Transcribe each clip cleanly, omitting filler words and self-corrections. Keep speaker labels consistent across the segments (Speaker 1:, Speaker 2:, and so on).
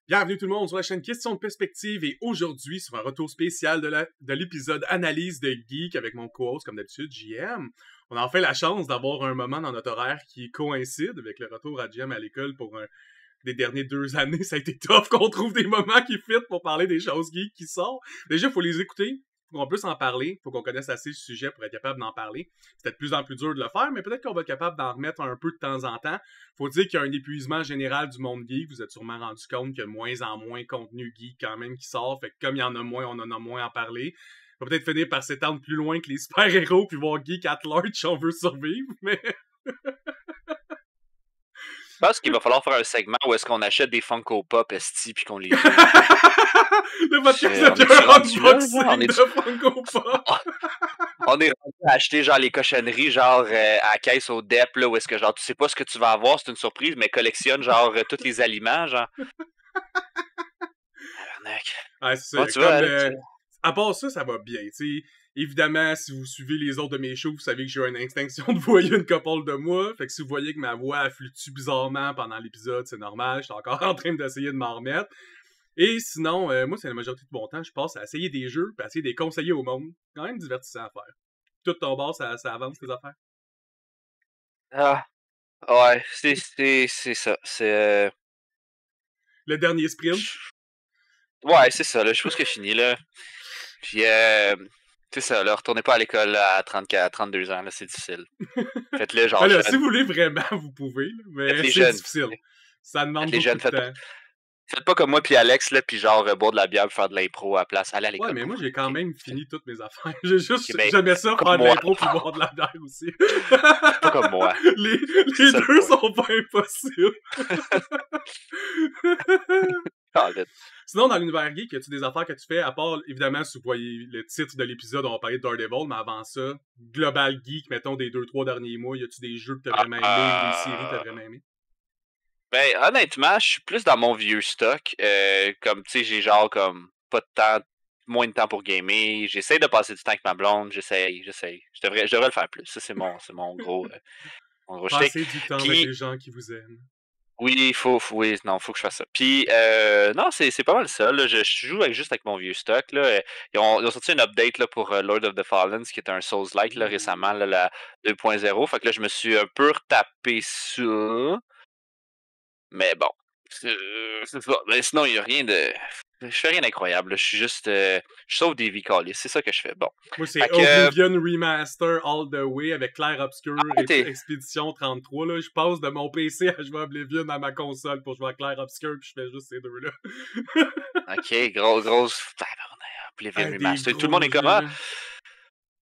Speaker 1: Bienvenue tout le monde sur la chaîne Question de Perspective et aujourd'hui sur un retour spécial de l'épisode Analyse de Geek avec mon co-host comme d'habitude JM. On a enfin la chance d'avoir un moment dans notre horaire qui coïncide avec le retour à JM à l'école pour des dernières 2 années. Ça a été tough qu'on trouve des moments qui fit pour parler des choses geeks qui sortent. Déjà, il faut les écouter. Faut qu'on puisse en parler, faut qu'on connaisse assez le sujet pour être capable d'en parler. C'est de plus en plus dur de le faire, mais peut-être qu'on va être capable d'en remettre un peu de temps en temps. Faut dire qu'il y a un épuisement général du monde geek. Vous êtes sûrement rendu compte qu'il y a de moins en moins de contenu geek quand même qui sort. Fait que comme il y en a moins, on en a moins à parler. On va peut-être finir par s'étendre plus loin que les super-héros puis voir geek at large si on veut survivre, mais...
Speaker 2: Je pense qu'il va falloir faire un segment où est-ce qu'on achète des Funko Pop esti puis qu'on les joue.
Speaker 1: Le podcast de unboxing de Funko Pop.
Speaker 2: On est rendu à acheter genre les cochonneries genre à la caisse au DEP là où est-ce que genre tu sais pas ce que tu vas avoir, c'est une surprise, mais collectionne genre tous les aliments genre.
Speaker 1: Ouais, c'est ça.
Speaker 2: Tu vois,
Speaker 1: à part ça, ça va bien, tu sais. Évidemment, si vous suivez les autres de mes shows, vous savez que j'ai une extinction de voix une couple de mois. Fait que si vous voyez que ma voix fluctue bizarrement pendant l'épisode, c'est normal. Je suis encore en train d'essayer de m'en remettre. Et sinon, moi, c'est la majorité de mon temps, je passe à essayer des jeux puis à essayer de les conseiller au monde. Quand même divertissant à faire. Tout ton bord, ça avance tes affaires.
Speaker 2: Ah, ouais, c'est ça. C'est...
Speaker 1: Le dernier sprint.
Speaker 2: Ouais, c'est ça, là. Je pense que c'est fini, là. Puis, c'est ça, là. Retournez pas à l'école à 32 ans, là. C'est difficile. Faites-le, genre.
Speaker 1: Alors, si vous voulez vraiment, vous pouvez, là, mais c'est difficile. Ça demande beaucoup de temps.
Speaker 2: Faites pas comme moi puis Alex, là, puis genre boire de la bière puis faire de l'impro à la place. Allez à l'école.
Speaker 1: Ouais, mais moi, j'ai quand même fini toutes mes affaires. J'aimais ça, faire de l'impro puis boire de la bière aussi.
Speaker 2: Pas comme moi.
Speaker 1: Les deux sont pas impossibles. Sinon, dans l'univers geek, y a-tu des affaires que tu fais, à part, évidemment, si vous voyez le titre de l'épisode, on va parler de Daredevil, mais avant ça, Global Geek, mettons, des 2-3 derniers mois, y a-tu des jeux que t'as vraiment aimé ou des séries que t'as vraiment aimé?
Speaker 2: Ben, honnêtement, je suis plus dans mon vieux stock. Comme, tu sais, j'ai genre comme pas de temps, moins de temps pour gamer. J'essaie de passer du temps avec ma blonde. J'essaie. Je devrais le faire plus. Ça, c'est mon gros
Speaker 1: Passer du temps avec les gens qui vous aiment.
Speaker 2: Oui, faut que je fasse ça. Puis, non, c'est pas mal ça. Là. Je joue juste avec mon vieux stock. Là. Ils ont sorti une update là, pour Lord of the Fallen, qui est un Souls-like là, récemment, là, la 2.0. Fait que là, je me suis un peu retapé ça. Mais bon, c'est ça. Mais sinon, il n'y a rien de... Je fais rien d'incroyable. Je suis juste... je sauve des vies calées. C'est ça que je fais. Bon.
Speaker 1: Moi, c'est Oblivion Remaster All the Way avec Clair Obscur et Expédition 33. Là. Je passe de mon PC à jouer à Oblivion à ma console pour jouer à Clair Obscur puis je fais juste ces deux-là.
Speaker 2: Ok, grosse... Oblivion Remaster. Tout le monde est comment?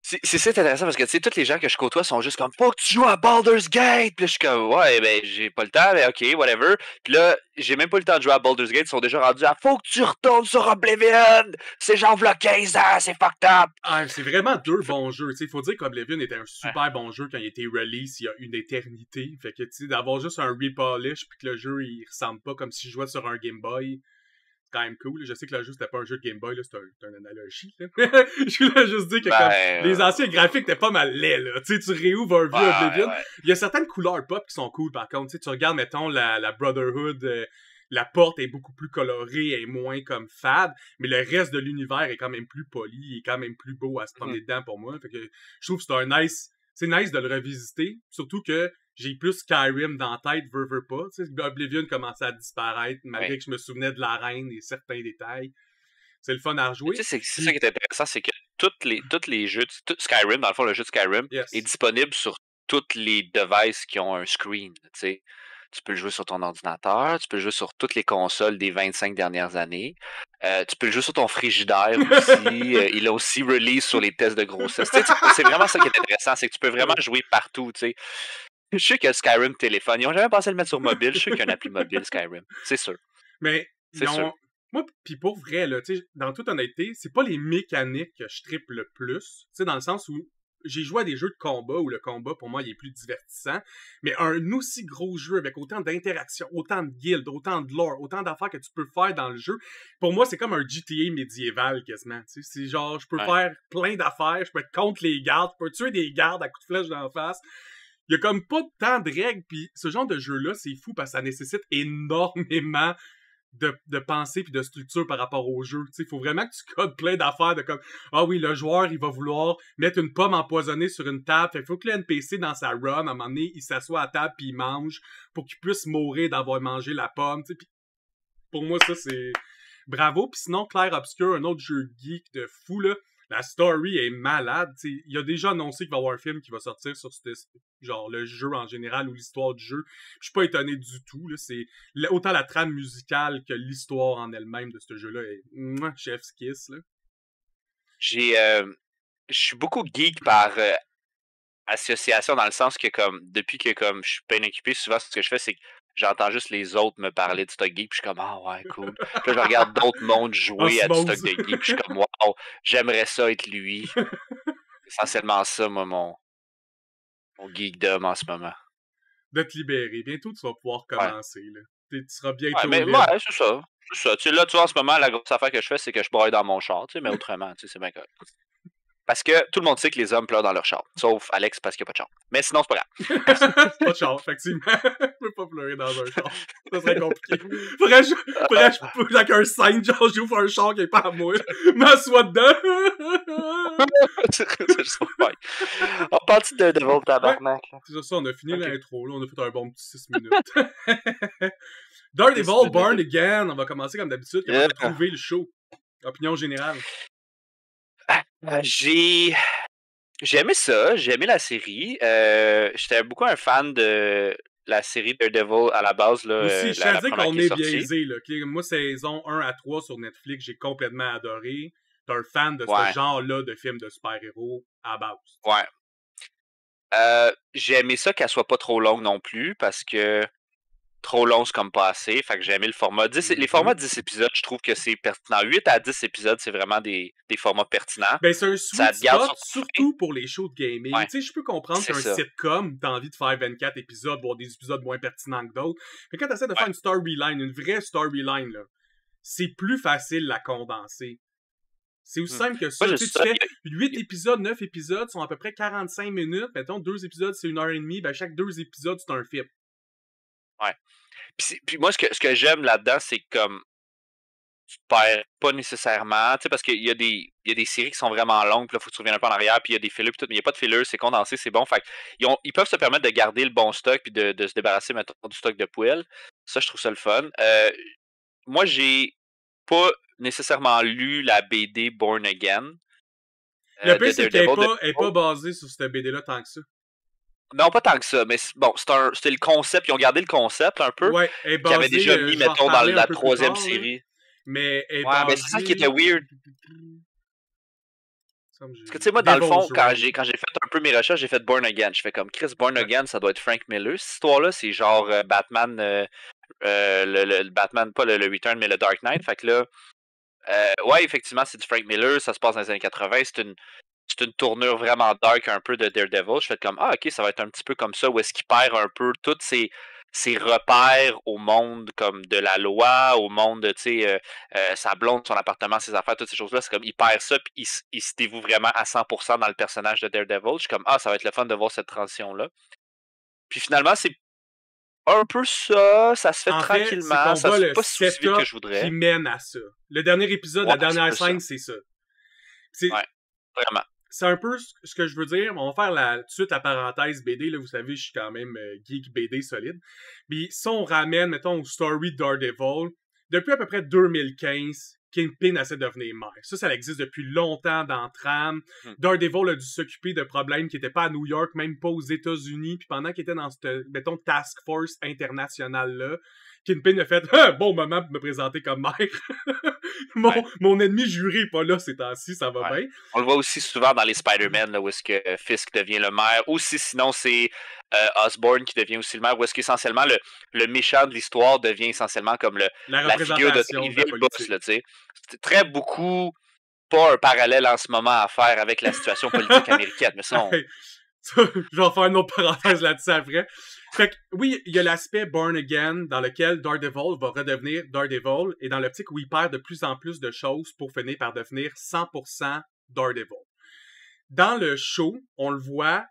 Speaker 2: C'est intéressant parce que, tu sais, tous les gens que je côtoie sont juste comme « Faut que tu joues à Baldur's Gate! » Puis là, je suis comme « Ouais, ben, j'ai pas le temps, mais ok, whatever. » Puis là, j'ai même pas le temps de jouer à Baldur's Gate, ils sont déjà rendus à « Faut que tu retournes sur Oblivion! C'est genre v'là 15 ans, c'est fucked up! »
Speaker 1: Ah, c'est vraiment deux bons jeux, tu sais. Faut dire qu'Oblivion était un super bon jeu quand il a été release il y a une éternité. Fait que, tu sais, d'avoir juste un repolish puis que le jeu, il ressemble pas comme si je jouais sur un Game Boy... quand même cool. Je sais que le jeu, c'était pas un jeu de Game Boy, c'est une analogie. Je voulais juste dire que comme, les anciens graphiques étaient pas mal laids. Là. Tu réouvres un vieux Oblivion. Ouais. Il y a certaines couleurs pop qui sont cool, par contre. Tu regardes, mettons, la Brotherhood, la porte est beaucoup plus colorée, elle est moins comme fade, mais le reste de l'univers est quand même plus poli, il est quand même plus beau à se promener dedans pour moi. Fait que je trouve que c'est nice de le revisiter, surtout que j'ai plus Skyrim dans la tête, veux pas. Tu sais, Oblivion commençait à disparaître, malgré que je me souvenais de la reine et certains détails. C'est le fun à rejouer.
Speaker 2: Tu sais, c'est ça qui est intéressant, c'est que tous les jeux, Skyrim, dans le fond, le jeu de Skyrim est disponible sur tous les devices qui ont un screen, tu sais. Tu peux le jouer sur ton ordinateur, tu peux le jouer sur toutes les consoles des 25 dernières années. Tu peux le jouer sur ton frigidaire aussi. Il a aussi release sur les tests de grossesse. C'est vraiment ça qui est intéressant, c'est que tu peux vraiment jouer partout, tu sais. Je sais que Skyrim téléphone, ils ont jamais pensé à le mettre sur mobile. Je sais qu'il y a un appli mobile Skyrim, c'est sûr.
Speaker 1: Mais moi, pis pour vrai, là, tu sais, dans toute honnêteté, c'est pas les mécaniques que je trippe le plus. Tu sais, dans le sens où j'ai joué à des jeux de combat où le combat, pour moi, il est plus divertissant. Mais un aussi gros jeu avec autant d'interactions, autant de guildes, autant de lore, autant d'affaires que tu peux faire dans le jeu, pour moi, c'est comme un GTA médiéval quasiment. Tu sais, c'est genre, je peux faire plein d'affaires, je peux être contre les gardes, je peux tuer des gardes à coups de flèche d'en face. Il y a comme pas tant de règles, puis ce genre de jeu-là, c'est fou parce que ça nécessite énormément de pensée puis de structure par rapport au jeu. Il faut vraiment que tu codes plein d'affaires de comme ah oui, le joueur, il va vouloir mettre une pomme empoisonnée sur une table. Fait qu'il faut que le NPC, dans sa run, à un moment donné, il s'assoit à table puis il mange pour qu'il puisse mourir d'avoir mangé la pomme. Pis pour moi, ça, c'est bravo. Puis sinon, Clair Obscur, un autre jeu geek de fou, là. La story est malade. Il y a déjà annoncé qu'il va y avoir un film qui va sortir sur genre le jeu en général ou l'histoire du jeu. Je suis pas étonné du tout. Là. C'est autant la trame musicale que l'histoire en elle-même de ce jeu-là est chef's kiss. Là.
Speaker 2: Je suis beaucoup geek par association, dans le sens que comme depuis que comme je suis bien occupé, souvent ce que je fais, c'est que j'entends juste les autres me parler de stock geek, puis je suis comme ah ouais, cool. Puis là, je regarde d'autres mondes jouer à du stock de geek, puis je suis comme wow, j'aimerais ça être lui. Essentiellement ça, moi, mon geekdom en ce moment.
Speaker 1: De te libérer. Bientôt, tu vas pouvoir commencer. Là. Tu seras bientôt
Speaker 2: mais
Speaker 1: libre.
Speaker 2: Ouais, c'est ça. C'est ça. Tu sais, là, tu vois, en ce moment, la grosse affaire que je fais, c'est que je braille dans mon char, tu sais, mais autrement, tu sais, c'est bien correct. Parce que tout le monde sait que les hommes pleurent dans leur char. Sauf Alex parce qu'il n'y a pas de char. Mais sinon, c'est pas grave.
Speaker 1: Pas de char, effectivement. Je peux pas pleurer dans un char. Ça serait compliqué. Faudrait que je peux avec un sign, genre j'ouvre un char qui est pas à moi. M'assois dedans.
Speaker 2: C'est juste pas fine. On parle de Devil tabarnak.
Speaker 1: C'est ça, on a fini l'intro. Là, on a fait un bon petit 6 minutes. Daredevil Born Again. On va commencer comme d'habitude. Comment on a trouvé le show? Opinion générale.
Speaker 2: J'ai aimé ça, j'ai aimé la série. J'étais beaucoup un fan de la série Daredevil à la base. Là,
Speaker 1: aussi, je tiens à dire qu'on est biaisé. Là. Moi, saison 1 à 3 sur Netflix, j'ai complètement adoré. T'es un fan de ce genre-là de films de super-héros à la base.
Speaker 2: Ouais. J'ai aimé ça qu'elle soit pas trop longue non plus, parce que trop long, c'est comme pas assez. Fait que j'ai aimé le format. Les formats de 10 épisodes, je trouve que c'est pertinent. 8 à 10 épisodes, c'est vraiment des formats pertinents.
Speaker 1: Ben, c'est un sweet spot, surtout pour les shows de gaming. Tu sais, je peux comprendre qu'un sitcom, t'as envie de faire 24 épisodes, voire des épisodes moins pertinents que d'autres. Mais quand t'essaies de faire une storyline, une vraie storyline, là, c'est plus facile la condenser. C'est aussi simple que ça. Tu fais 8 épisodes, 9 épisodes, sont à peu près 45 minutes. Mettons, 2 épisodes, c'est 1h30. Ben, chaque 2 épisodes, c'est un film.
Speaker 2: Ouais. Puis moi, ce que j'aime là-dedans, c'est comme tu te perds pas nécessairement, tu sais, parce qu'il y a des séries qui sont vraiment longues, puis là, faut que tu reviennes un peu en arrière, puis il y a des fillers, puis tout, mais il n'y a pas de fillers, c'est condensé, c'est bon. Fait ils peuvent se permettre de garder le bon stock, puis de se débarrasser, mettons, du stock de poêle. Ça, je trouve ça le fun. Moi, j'ai pas nécessairement lu la BD Born Again.
Speaker 1: Le pire, c'est qu'elle n'est pas basée sur cette BD-là tant que ça.
Speaker 2: Non, pas tant que ça, mais bon, c'était le concept. Ils ont gardé le concept un peu.
Speaker 1: Ouais,
Speaker 2: qu'ils avaient déjà mis, mettons, dans la troisième série.
Speaker 1: Mais
Speaker 2: mais c'est ça qui était weird. Parce que tu sais, moi, dans le fond, quand j'ai fait un peu mes recherches, j'ai fait Born Again. Je fais comme Chris, Born Again, ça doit être Frank Miller. Cette histoire-là, c'est genre Batman, le Batman, pas le Return, mais le Dark Knight. Fait que là, ouais, effectivement, c'est du Frank Miller. Ça se passe dans les années 80. C'est une tournure vraiment dark un peu de Daredevil. Je fais comme, ok, ça va être un petit peu comme ça, où est-ce qu'il perd un peu tous ses repères au monde comme de la loi, au monde, tu sais, sa blonde, son appartement, ses affaires, toutes ces choses-là. C'est comme, il perd ça, puis il se dévoue vraiment à 100% dans le personnage de Daredevil. Je suis comme, ça va être le fun de voir cette transition-là. Puis finalement, c'est un peu ça se fait tranquillement, ça se fait pas si vite que je voudrais.
Speaker 1: Qui mène à ça. Le dernier épisode, la dernière scène, c'est ça.
Speaker 2: Ouais, vraiment.
Speaker 1: C'est un peu ce que je veux dire. On va faire tout de suite la parenthèse BD. Là, vous savez, je suis quand même geek BD solide. Puis si on ramène, mettons, au story de Daredevil, depuis à peu près 2015, Kingpin essaie de devenir maire. Ça existe depuis longtemps dans Tram. Daredevil a dû s'occuper de problèmes qui n'étaient pas à New York, même pas aux États-Unis. Puis pendant qu'il était dans cette, mettons, task force internationale-là, Kingpin a fait bon moment pour me présenter comme maire. Mon ennemi juré est pas là ces temps-ci, ça va bien.
Speaker 2: On le voit aussi souvent dans les Spider-Man, là, où est-ce que Fisk devient le maire. Ou sinon, c'est Osborn qui devient aussi le maire, où est-ce qu'essentiellement le méchant de l'histoire devient essentiellement comme la figure de Evil Boss, là, tu sais. C'est très beaucoup pas un parallèle en ce moment à faire avec la situation politique américaine, mais ça,
Speaker 1: je vais faire une autre parenthèse là-dessus après. Fait que, oui, il y a l'aspect Born Again dans lequel Daredevil va redevenir Daredevil et dans l'optique où il perd de plus en plus de choses pour finir par devenir 100% Daredevil. Dans le show, on le voit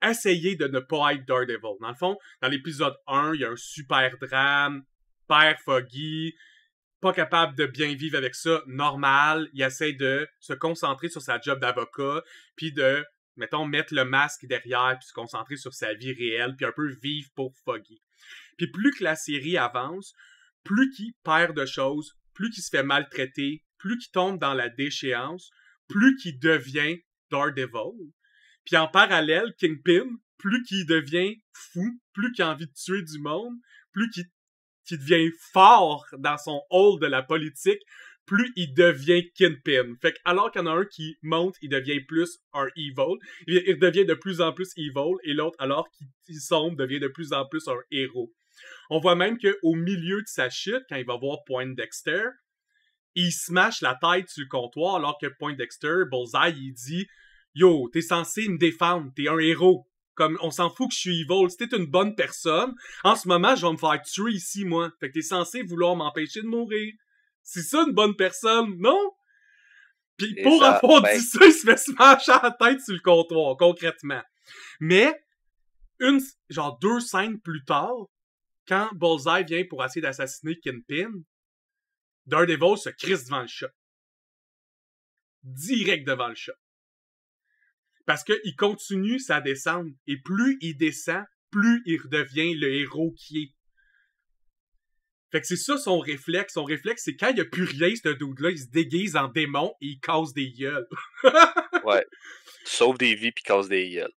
Speaker 1: essayer de ne pas être Daredevil. Dans le fond, dans l'épisode 1, il y a un super drame, Père Foggy, pas capable de bien vivre avec ça, normal. Il essaie de se concentrer sur sa job d'avocat, puis de, mettons, mettre le masque derrière, puis se concentrer sur sa vie réelle, puis un peu vivre pour Foggy. Puis plus que la série avance, plus qu'il perd de choses, plus qu'il se fait maltraiter, plus qu'il tombe dans la déchéance, plus qu'il devient Daredevil. Puis en parallèle, Kingpin, plus qu'il devient fou, plus qu'il a envie de tuer du monde, plus qu'il devient fort dans son hall de la politique, plus il devient Kingpin. Fait que alors qu'il y en a un qui monte, il devient plus un evil, il devient de plus en plus evil, et l'autre, alors qu'il sombre, devient de plus en plus un héros. On voit même qu'au milieu de sa chute, quand il va voir Poindexter, il smash la tête sur le comptoir, alors que Poindexter, Bullseye, il dit « Yo, t'es censé me défendre, t'es un héros. Comme, on s'en fout que je suis evil. Si t'es une bonne personne, en ce moment, je vais me faire tuer ici, moi. Fait que t'es censé vouloir m'empêcher de mourir. C'est ça, une bonne personne, non? » Puis pour avoir dit ça, il se fait smasher la tête sur le comptoir, concrètement. Mais, genre 2 scènes plus tard, quand Bullseye vient pour essayer d'assassiner Kingpin, Daredevil se crisse devant le chat. Direct devant le chat. Parce qu'il continue sa descente. Et plus il descend, plus il redevient le héros qui est. Fait que c'est ça son réflexe. Son réflexe, c'est quand il n'y a plus rien, ce dude-là, il se déguise en démon et il casse des gueules.
Speaker 2: Ouais. Sauve des vies puis casse des gueules.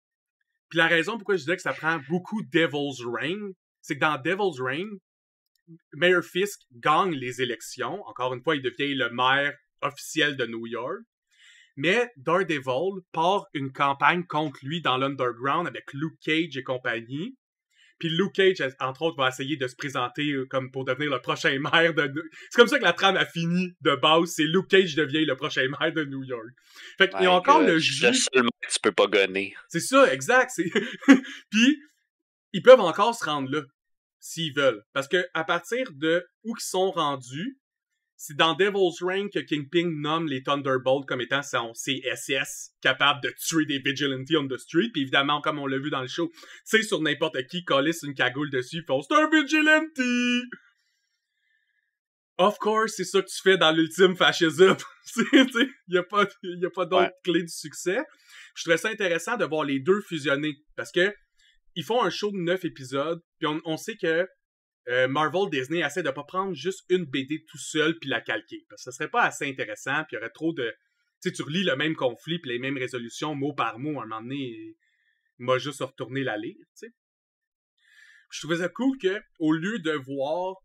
Speaker 1: Puis la raison pourquoi je disais que ça prend beaucoup Devil's Reign, c'est que dans Devil's Reign, Mayor Fisk gagne les élections. Encore une fois, il devient le maire officiel de New York. Mais Daredevil part une campagne contre lui dans l'Underground avec Luke Cage et compagnie. Puis Luke Cage, entre autres, va essayer de se présenter comme pour devenir le prochain maire de... C'est comme ça que la trame a fini de base. C'est Luke Cage devient le prochain maire de New York. Fait qu'il y a encore le jeu...
Speaker 2: Le seul mec que tu peux pas gonner.
Speaker 1: C'est ça, exact. Puis, ils peuvent encore se rendre là, s'ils veulent. Parce que à partir de où ils sont rendus, c'est dans Devil's Reign que Kingpin nomme les Thunderbolts comme étant son CSS, capable de tuer des vigilantes on the street. Puis évidemment, comme on l'a vu dans le show, tu sais, sur n'importe qui, collisse une cagoule dessus, ils font « C'est un vigilante! » Of course, c'est ça que tu fais dans l'ultime fascisme. Il n'y a pas d'autre clé du succès. Je trouvais ça intéressant de voir les deux fusionner. Parce que ils font un show de 9 épisodes, puis on sait que Marvel Disney essaie de pas prendre juste une BD tout seul puis la calquer. Parce que ça serait pas assez intéressant, puis il y aurait trop de... Tu sais, tu relis le même conflit puis les mêmes résolutions mot par mot, à un moment donné, il m'a juste retourné la lire, tu sais. Je trouvais ça cool que, au lieu de voir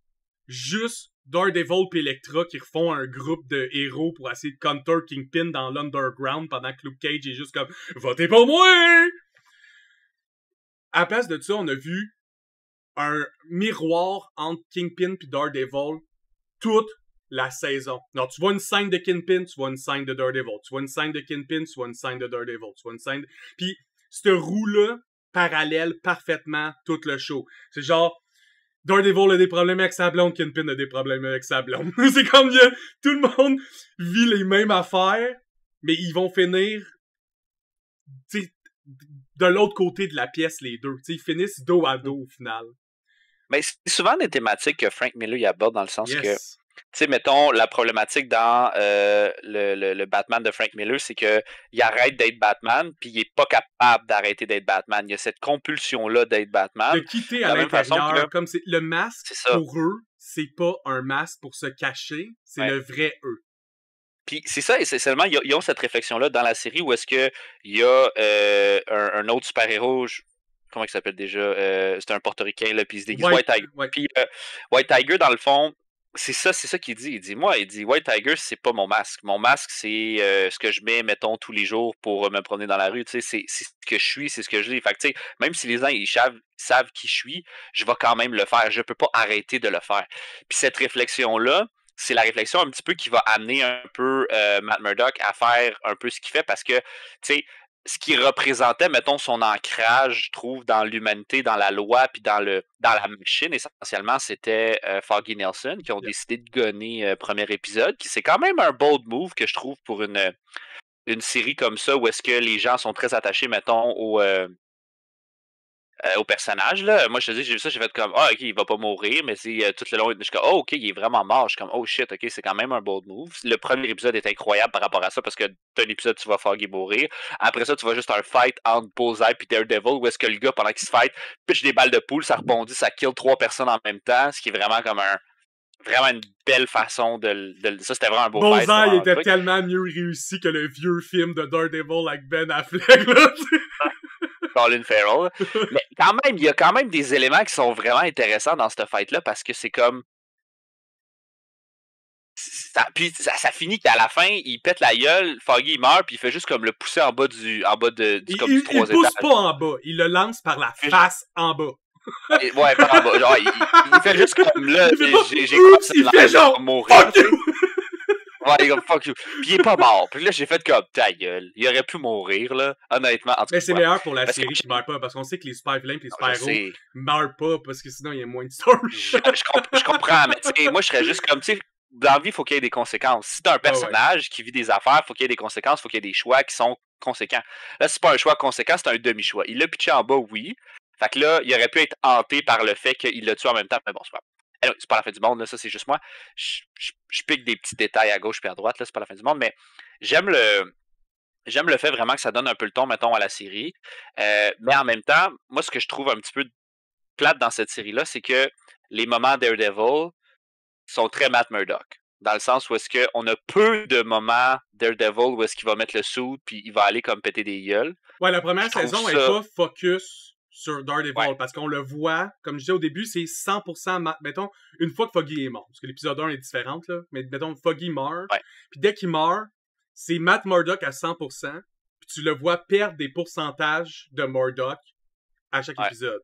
Speaker 1: juste Daredevil et Elektra qui refont un groupe de héros pour essayer de counter Kingpin dans l'Underground pendant que Luke Cage est juste comme « Votez pour moi! » À la place de ça, on a vu un miroir entre Kingpin et Daredevil toute la saison. Non, tu vois une scène de Kingpin, tu vois une scène de Daredevil. Tu vois une scène de Kingpin, tu vois une scène de Daredevil. Tu vois une scène... Puis, cette roue-là parallèle parfaitement tout le show. C'est genre, Daredevil a des problèmes avec sa blonde, Kingpin a des problèmes avec sa blonde. C'est comme tout le monde vit les mêmes affaires, mais ils vont finir... de l'autre côté de la pièce, les deux. T'sais, ils finissent dos à dos au final.
Speaker 2: Mais c'est souvent des thématiques que Frank Miller y aborde dans le sens que, tu sais, mettons, la problématique dans le Batman de Frank Miller, c'est qu'il arrête d'être Batman, puis il est pas capable d'arrêter d'être Batman. Il y a cette compulsion-là d'être Batman.
Speaker 1: De quitter à l'intérieur, comme c'est le masque, pour eux, c'est pas un masque pour se cacher, c'est le vrai eux.
Speaker 2: Puis c'est ça, essentiellement, ils ont cette réflexion-là dans la série où est-ce qu'il y a un autre super-héros, comment il s'appelle déjà? C'est un portoricain, là, puis il se déguise White Tiger. Ouais. Puis White Tiger, dans le fond, c'est ça qu'il dit. Il dit White Tiger, c'est pas mon masque. Mon masque, c'est ce que je mets, mettons, tous les jours pour me promener dans la rue. Tu sais, c'est ce que je suis, c'est ce que je dis. Fait que, tu sais, même si les gens ils savent qui je suis, je vais quand même le faire. Je peux pas arrêter de le faire. Puis cette réflexion-là, c'est la réflexion un petit peu qui va amener un peu Matt Murdock à faire un peu ce qu'il fait parce que, tu sais, ce qui représentait, mettons, son ancrage, je trouve, dans l'humanité, dans la loi, puis dans la machine, essentiellement, c'était Foggy Nelson qui ont décidé de gonner premier épisode, qui c'est quand même un bold move que je trouve pour une série comme ça, où est-ce que les gens sont très attachés, mettons, au personnage, là. Moi, je te dis, j'ai vu ça, j'ai fait comme, ah, ok, il va pas mourir, mais c'est tout le long, je suis comme, oh, ok, il est vraiment mort. Je suis comme, oh shit, ok, c'est quand même un bold move. Le premier épisode est incroyable par rapport à ça, parce que t'as un épisode, tu vas Foggy mourir. Après ça, tu vois juste un fight entre Bullseye et Daredevil, où est-ce que le gars, pendant qu'il se fight, pitch des balles de poule, ça rebondit, ça kill 3 personnes en même temps, ce qui est vraiment comme vraiment une belle façon ça, c'était vraiment un beau fight.
Speaker 1: Bullseye était tellement mieux réussi que le vieux film de Daredevil avec Ben Affleck, là.
Speaker 2: Colin Farrell. Mais quand même, il y a quand même des éléments qui sont vraiment intéressants dans cette fight-là, parce que c'est comme... Puis ça finit qu'à la fin, il pète la gueule, Foggy il meurt, puis il fait juste comme le pousser en bas du comme du 3 étages.
Speaker 1: Il pousse pas en bas, il le lance par la face en bas.
Speaker 2: Ouais, par en bas. Genre, il fait juste comme là, j'ai
Speaker 1: fait genre,
Speaker 2: mourir.
Speaker 1: Fuck you!
Speaker 2: Ouais, il est comme fuck you. Puis il est pas mort. Puis là, j'ai fait comme ta gueule. Il aurait pu mourir, là. Honnêtement. En tout cas,
Speaker 1: mais c'est meilleur pour la série qui meurt pas, parce qu'on sait que les super vilains et les super héros meurent pas, parce que sinon il y a moins de story.
Speaker 2: Je comprends, mais tu sais, moi je serais juste comme, tu sais, dans la vie, il faut qu'il y ait des conséquences. Si t'as un personnage qui vit des affaires, il faut qu'il y ait des conséquences, il faut qu'il y ait des choix qui sont conséquents. Là, c'est pas un choix conséquent, c'est un demi-choix. Il l'a pitché en bas, oui. Fait que là, il aurait pu être hanté par le fait qu'il l'a tué en même temps, mais bon, c'est pas. C'est pas la fin du monde, là, ça c'est juste moi. Je pique des petits détails à gauche et à droite, là, c'est pas la fin du monde, mais j'aime le fait vraiment que ça donne un peu le ton, mettons, à la série. Mais en même temps, moi, ce que je trouve un petit peu plate dans cette série-là, c'est que les moments Daredevil sont très Matt Murdock. Dans le sens où est-ce qu'on a peu de moments Daredevil où est-ce qu'il va mettre le suit puis il va aller comme péter des gueules.
Speaker 1: Ouais, la première saison est pas focus sur Daredevil, parce qu'on le voit, comme je disais au début, c'est 100%, mettons, une fois que Foggy est mort, parce que l'épisode 1 est différent, là, mais mettons, Foggy meurt, puis dès qu'il meurt, c'est Matt Murdock à 100%, puis tu le vois perdre des pourcentages de Murdock à chaque épisode.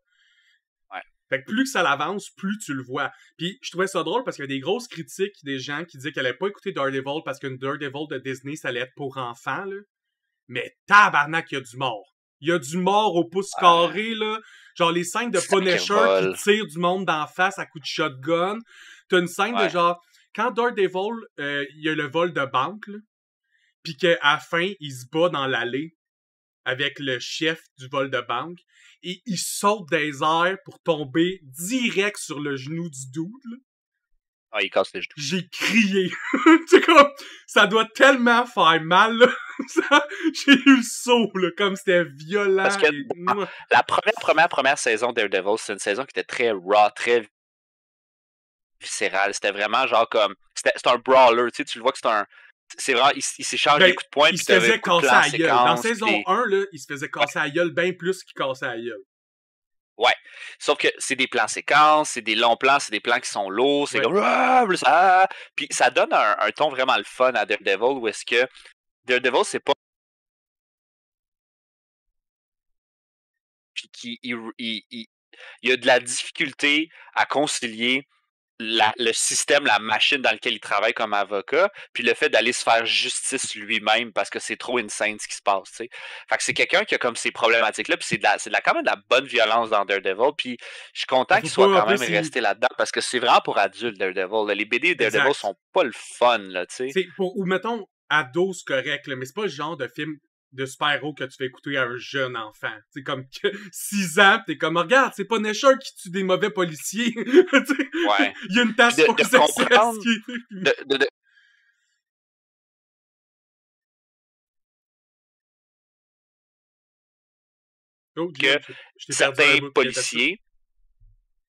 Speaker 1: Fait que plus que ça l'avance, plus tu le vois. Puis je trouvais ça drôle parce qu'il y avait des grosses critiques des gens qui disaient qu'elle n'avaient pas écouté Daredevil parce qu'une Daredevil de Disney, ça allait être pour enfants, là. Mais tabarnak, il y a du mort. Il y a du mort au pouce carré, là. Genre les scènes de Punisher qui tirent du monde d'en face à coups de shotgun. T'as une scène de genre... Quand Daredevil, il y a le vol de banque, là, pis qu'à la fin, il se bat dans l'allée avec le chef du vol de banque, et il saute des airs pour tomber direct sur le genou du dude, là.
Speaker 2: Ah, il casse les genoux.
Speaker 1: J'ai crié. C'est comme, ça doit tellement faire mal, là. J'ai eu le saut, là, comme c'était violent.
Speaker 2: Parce que la première saison de Daredevil, c'est une saison qui était très raw, très viscérale. C'était vraiment genre comme, c'était un brawler, tu sais, tu le vois que c'est vraiment, il s'échange des coups de poing.
Speaker 1: Il se faisait casser à la gueule. Dans saison 1, là, il se faisait casser à la gueule bien plus qu'il cassait à la gueule.
Speaker 2: Ouais. Sauf que c'est des plans séquences, c'est des longs plans, c'est des plans qui sont lourds, c'est comme... Puis ça donne un ton vraiment le fun à Daredevil, où est-ce que Daredevil, c'est pas... Puis il y a de la difficulté à concilier le système, la machine dans lequel il travaille comme avocat, puis le fait d'aller se faire justice lui-même parce que c'est trop insane ce qui se passe, tu sais. Fait que c'est quelqu'un qui a comme ces problématiques-là, puis c'est quand même de la bonne violence dans Daredevil, puis je suis content qu'il soit quand même resté là-dedans, parce que c'est vraiment pour adultes, Daredevil. Les BD Daredevil sont pas le fun, là, tu sais.
Speaker 1: Ou mettons, ado, c'est correct, là, mais c'est pas le genre de film de super-héros que tu fais écouter à un jeune enfant. C'est comme 6 ans, t'es comme, regarde, c'est pas Punisher qui tue des mauvais policiers.
Speaker 2: Ouais.
Speaker 1: Il y a une tasse pour que ça
Speaker 2: que certains policiers...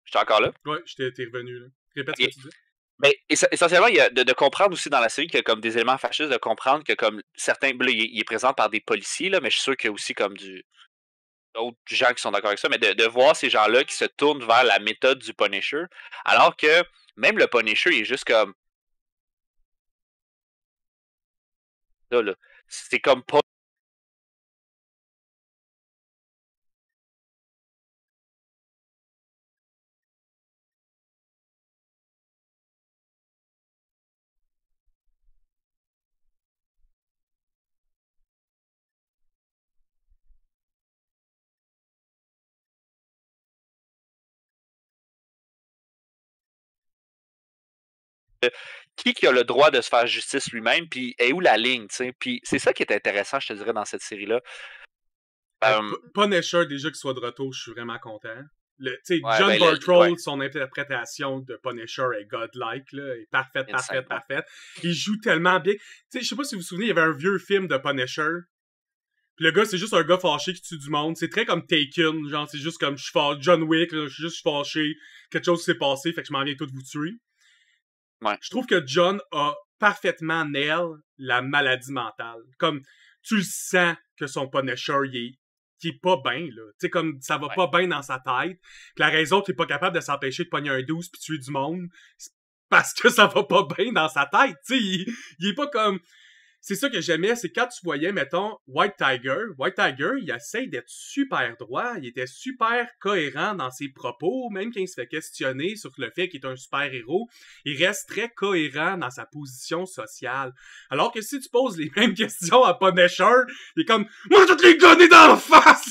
Speaker 2: Je suis encore là?
Speaker 1: Ouais, t'es revenu, là. Répète ce que tu dis.
Speaker 2: Mais essentiellement, il y a de comprendre aussi dans la série qu'il y a comme des éléments fascistes, de comprendre que comme certains... Là, il est présent par des policiers, là, mais je suis sûr qu'il y a aussi comme d'autres gens qui sont d'accord avec ça, mais de voir ces gens-là qui se tournent vers la méthode du Punisher, alors que même le Punisher, il est juste comme... Là, c'est comme pas... Qui a le droit de se faire justice lui-même, puis est où la ligne, tu sais. Puis c'est ça qui est intéressant, je te dirais, dans cette série-là.
Speaker 1: Punisher, déjà qu'il soit de retour, je suis vraiment content. John
Speaker 2: ben,
Speaker 1: Bartrold, son interprétation de Punisher est godlike, là, est parfaite. Il joue tellement bien. Je sais pas si vous vous souvenez, il y avait un vieux film de Punisher. Puis le gars, c'est juste un gars fâché qui tue du monde. C'est très comme Taken, genre, c'est juste comme, je suis fâché, John Wick, là, je suis juste fâché, quelque chose s'est passé, fait que je m'en viens tout vous tuer.
Speaker 2: Ouais.
Speaker 1: Je trouve que John a parfaitement nail la maladie mentale. Comme, tu le sens que son Punisher, qui est pas bien, là. Tu sais, comme, ça va pas bien dans sa tête. Puis la raison qu'il est pas capable de s'empêcher de pogner un 12 puis tuer du monde, c'est parce que ça va pas bien dans sa tête. Tu sais, il est pas comme... C'est ça que j'aimais, c'est quand tu voyais, mettons, White Tiger, il essaie d'être super droit, il était super cohérent dans ses propos, même quand il se fait questionner sur le fait qu'il est un super-héros, il reste très cohérent dans sa position sociale. Alors que si tu poses les mêmes questions à Punisher, il est comme « Moi, toutes les gonner dans la face! »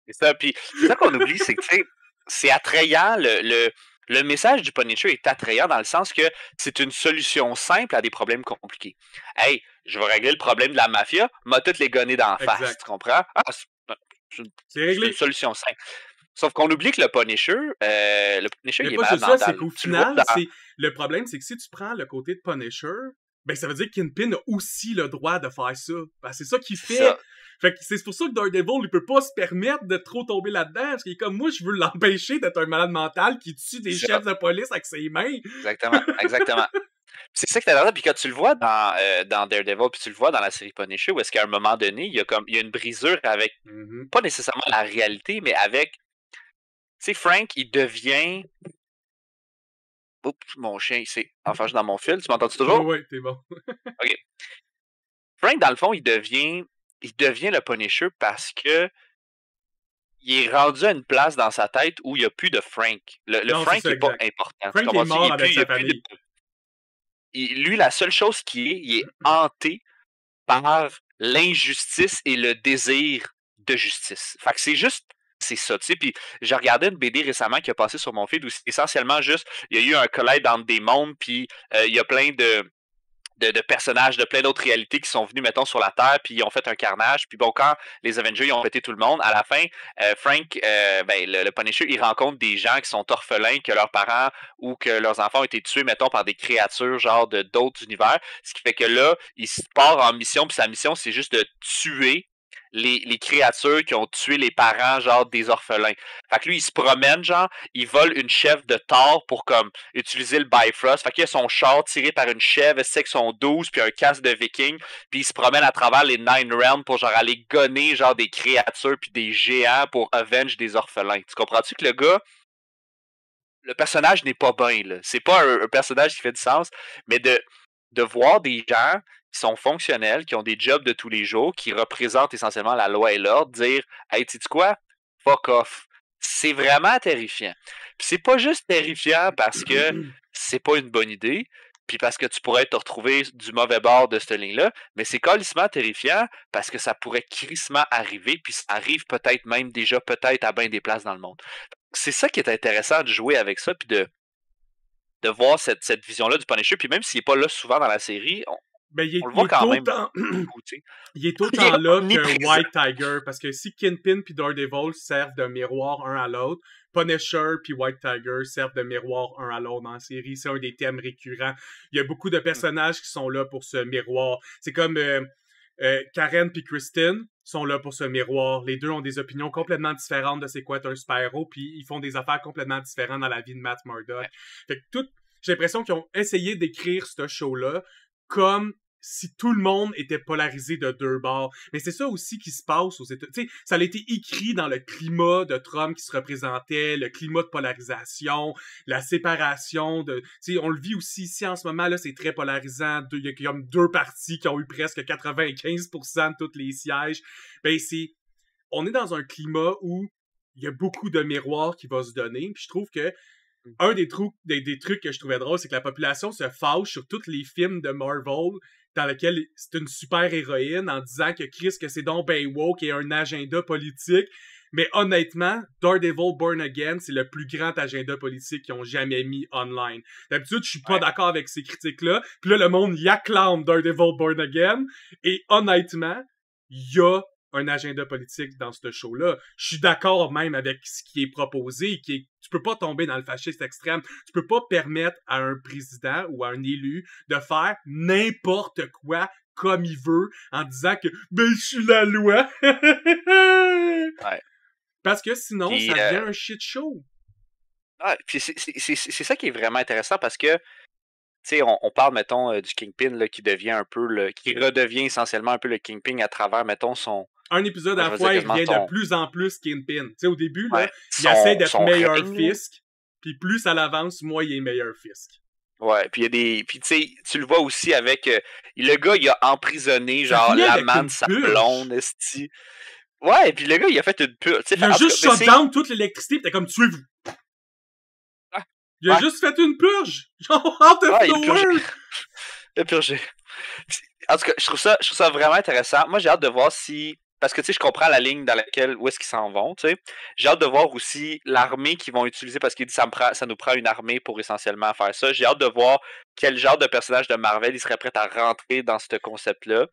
Speaker 2: C'est ça, puis c'est ça qu'on oublie, c'est que, tu sais, c'est attrayant, le message du Punisher est attrayant dans le sens que c'est une solution simple à des problèmes compliqués. Hey, je vais régler le problème de la mafia, m'a toutes les gonner dans la face, tu comprends? Ah, c'est une solution simple. Sauf qu'on oublie que le Punisher, il est malade mental.
Speaker 1: C'est qu'au final, le problème, c'est que si tu prends le côté de Punisher, ben ça veut dire que Kingpin a aussi le droit de faire ça. Ben, c'est ça qu'il fait. Ça. Fait que c'est pour ça que Daredevil, il peut pas se permettre de trop tomber là-dedans, parce qu'il est comme, moi, je veux l'empêcher d'être un malade mental qui tue des chefs de police avec ses mains.
Speaker 2: Exactement. C'est ça que t'as intéressant, puis quand tu le vois dans Daredevil, puis tu le vois dans la série Punisher, où est-ce qu'à un moment donné, il y a une brisure avec, pas nécessairement la réalité, mais avec, tu sais, Frank, il devient... Oups, mon chien, il s'est enfargé dans mon fil, tu m'entends-tu toujours?
Speaker 1: Oui, t'es bon.
Speaker 2: OK. Frank, dans le fond, il devient le Punisher parce que il est rendu à une place dans sa tête où il n'y a plus de Frank. Le Frank n'est pas important.
Speaker 1: Frank est mort avec sa famille.
Speaker 2: Lui, la seule chose il est hanté par l'injustice et le désir de justice. Fait que c'est ça, tu sais. Puis j'ai regardé une BD récemment qui a passé sur mon feed où c'est essentiellement juste, il y a eu un collège entre des mondes, puis il y a plein de personnages de plein d'autres réalités qui sont venus, mettons, sur la Terre, puis ils ont fait un carnage. Puis bon, quand les Avengers ils ont pété tout le monde, à la fin, Frank, le Punisher, il rencontre des gens qui sont orphelins, que leurs parents ou que leurs enfants ont été tués, mettons, par des créatures, genre d'autres univers. Ce qui fait que là, il part en mission, puis sa mission, c'est juste de tuer les créatures qui ont tué les parents, genre, des orphelins. Fait que lui, il se promène, genre, il vole une chèvre de Thor pour, comme, utiliser le Bifrost. Fait qu'il a son char tiré par une chèvre, c'est son 12, puis un casque de viking, puis il se promène à travers les Nine Realms pour, genre, aller gonner, genre, des créatures puis des géants pour avenge des orphelins. Tu comprends-tu que le gars, le personnage n'est pas bien, là. C'est pas un personnage qui fait du sens, mais de voir des gens qui sont fonctionnels, qui ont des jobs de tous les jours, qui représentent essentiellement la loi et l'ordre, dire « Hey, sais-tu quoi? Fuck off. » C'est vraiment terrifiant. Puis c'est pas juste terrifiant parce que c'est pas une bonne idée, puis parce que tu pourrais te retrouver du mauvais bord de cette ligne-là, mais c'est calissement terrifiant parce que ça pourrait crissement arriver, puis ça arrive peut-être même déjà peut-être à bien des places dans le monde. C'est ça qui est intéressant de jouer avec ça, puis de voir cette vision-là du Punisher, puis même s'il n'est pas là souvent dans la série, on le voit quand même.
Speaker 1: Il est autant là que White Tiger, parce que si Kingpin puis Daredevil servent de miroir un à l'autre, Punisher puis White Tiger servent de miroir un à l'autre dans la série. C'est un des thèmes récurrents. Il y a beaucoup de personnages qui sont là pour ce miroir. C'est comme Karen puis Kristen sont là pour ce miroir. Les deux ont des opinions complètement différentes de c'est quoi être un super-héros, puis ils font des affaires complètement différentes dans la vie de Matt Murdock. Fait que j'ai l'impression qu'ils ont essayé d'écrire ce show-là comme si tout le monde était polarisé de deux bords. Mais c'est ça aussi qui se passe aux États-Unis. Tu sais, ça a été écrit dans le climat de Trump qui se représentait, le climat de polarisation, la séparation de... Tu sais, on le vit aussi ici en ce moment, là, c'est très polarisant. Il y a comme deux partis qui ont eu presque 95% de tous les sièges. Ben, on est dans un climat où il y a beaucoup de miroirs qui vont se donner. Puis je trouve que un des trucs que je trouvais drôle, c'est que la population se fâche sur tous les films de Marvel dans lesquels c'est une super héroïne en disant que que c'est donc ben woke et un agenda politique. Mais honnêtement, Daredevil Born Again, c'est le plus grand agenda politique qu'ils ont jamais mis online. D'habitude, je suis pas d'accord avec ces critiques-là. Puis là, le monde y acclame Daredevil Born Again. Et honnêtement, il y a un agenda politique dans ce show-là. Je suis d'accord même avec ce qui est proposé, tu peux pas tomber dans le fascisme extrême. Tu peux pas permettre à un président ou à un élu de faire n'importe quoi comme il veut en disant que ben je suis la loi.
Speaker 2: Ouais.
Speaker 1: Parce que sinon,
Speaker 2: puis,
Speaker 1: ça devient un shit show.
Speaker 2: Ouais, puis c'est ça qui est vraiment intéressant parce que tu sais, on parle, mettons, du Kingpin là, qui devient un peu qui redevient essentiellement un peu le Kingpin à travers, mettons,
Speaker 1: un épisode à la fois, il devient de plus en plus Kingpin. Tu sais, au début, là, il essaie d'être meilleur Fisk, puis plus ça l'avance, moins il est meilleur Fisk.
Speaker 2: Ouais, puis il y a des. Puis tu sais, tu le vois aussi avec. Le gars, il a emprisonné, genre, la man, sa blonde, esti. Ouais, puis le gars, il a fait une purge.
Speaker 1: Il a juste shut down toute l'électricité, pis t'es comme tuez-vous. Il a juste fait une purge! Genre, out of nowhere!
Speaker 2: Il a purgé. En tout cas, je trouve ça vraiment intéressant. Moi, j'ai hâte de voir si... Parce que, tu sais, je comprends la ligne dans laquelle... Où est-ce qu'ils s'en vont, tu sais. J'ai hâte de voir aussi l'armée qu'ils vont utiliser, parce qu'il dit ça nous prend une armée pour essentiellement faire ça. J'ai hâte de voir quel genre de personnage de Marvel il serait prêt à rentrer dans ce concept-là.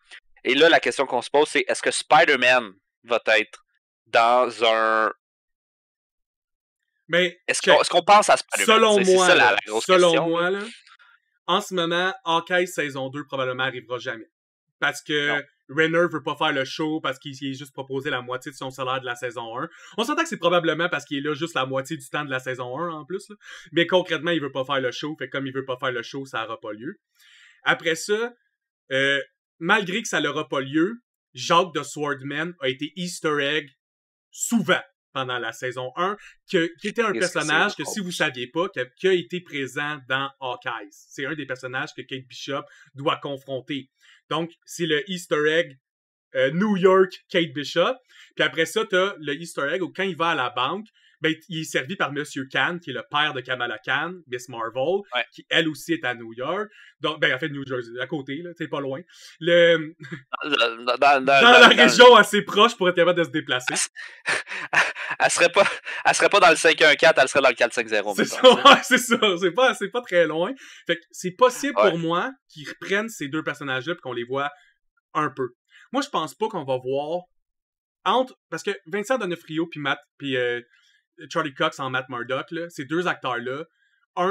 Speaker 2: Et là, la question qu'on se pose, c'est est-ce que Spider-Man va être dans un...
Speaker 1: Mais
Speaker 2: est-ce qu'on pense à Spider-Man?
Speaker 1: Selon moi, là, en ce moment, Hawkeye saison 2 probablement arrivera jamais. Parce que Renner veut pas faire le show parce qu'il est juste proposé la moitié de son salaire de la saison 1. On s'entend que c'est probablement parce qu'il est là juste la moitié du temps de la saison 1 en plus. Là. Mais concrètement, il veut pas faire le show. Fait que comme il veut pas faire le show, ça aura pas lieu. Après ça, malgré que ça n'aura pas lieu, Jacques de Swordman a été Easter egg souvent pendant la saison 1, qui était un personnage que, si vous saviez pas, qui a été présent dans Hawkeye. C'est un des personnages que Kate Bishop doit confronter. Donc, c'est le Easter egg New York Kate Bishop. Puis après ça, t'as le Easter egg où quand il va à la banque, ben, il est servi par Monsieur Khan, qui est le père de Kamala Khan, Miss Marvel, qui elle aussi est à New York. Donc, ben, en fait, New Jersey, à côté, là, c'est pas loin. Dans la région assez proche pour être capable de se déplacer.
Speaker 2: Elle serait pas dans le 514, elle serait dans le 450.
Speaker 1: C'est ça, ouais, c'est ça. C'est pas très loin. Fait que c'est possible pour moi qu'ils reprennent ces deux personnages-là et qu'on les voit un peu. Moi, je pense pas qu'on va voir parce que Vincent D'Onofrio puis Charlie Cox en Matt Murdock, là, ces deux acteurs-là,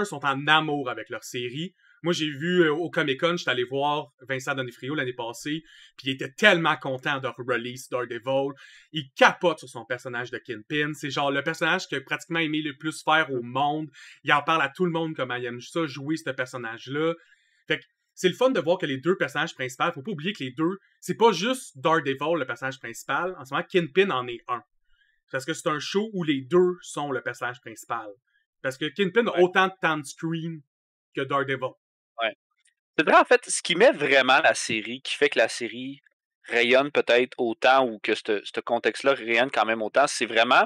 Speaker 1: sont en amour avec leur série. Moi, j'ai vu au Comic-Con, j'étais allé voir Vincent D'Onofrio l'année passée, puis il était tellement content de release Daredevil. Il capote sur son personnage de Kingpin. C'est genre le personnage qu'il a pratiquement aimé le plus faire au monde. Il en parle à tout le monde comment il aime ça, jouer ce personnage-là. Fait que c'est le fun de voir que les deux personnages principaux, faut pas oublier que les deux, c'est pas juste Daredevil le personnage principal. En ce moment, Kingpin en est un. Parce que c'est un show où les deux sont le personnage principal. Parce que Kingpin a autant de temps de screen que Daredevil.
Speaker 2: Ouais. C'est vrai, en fait, ce qui met vraiment la série, qui fait que la série rayonne peut-être autant ou que ce contexte-là rayonne quand même autant, c'est vraiment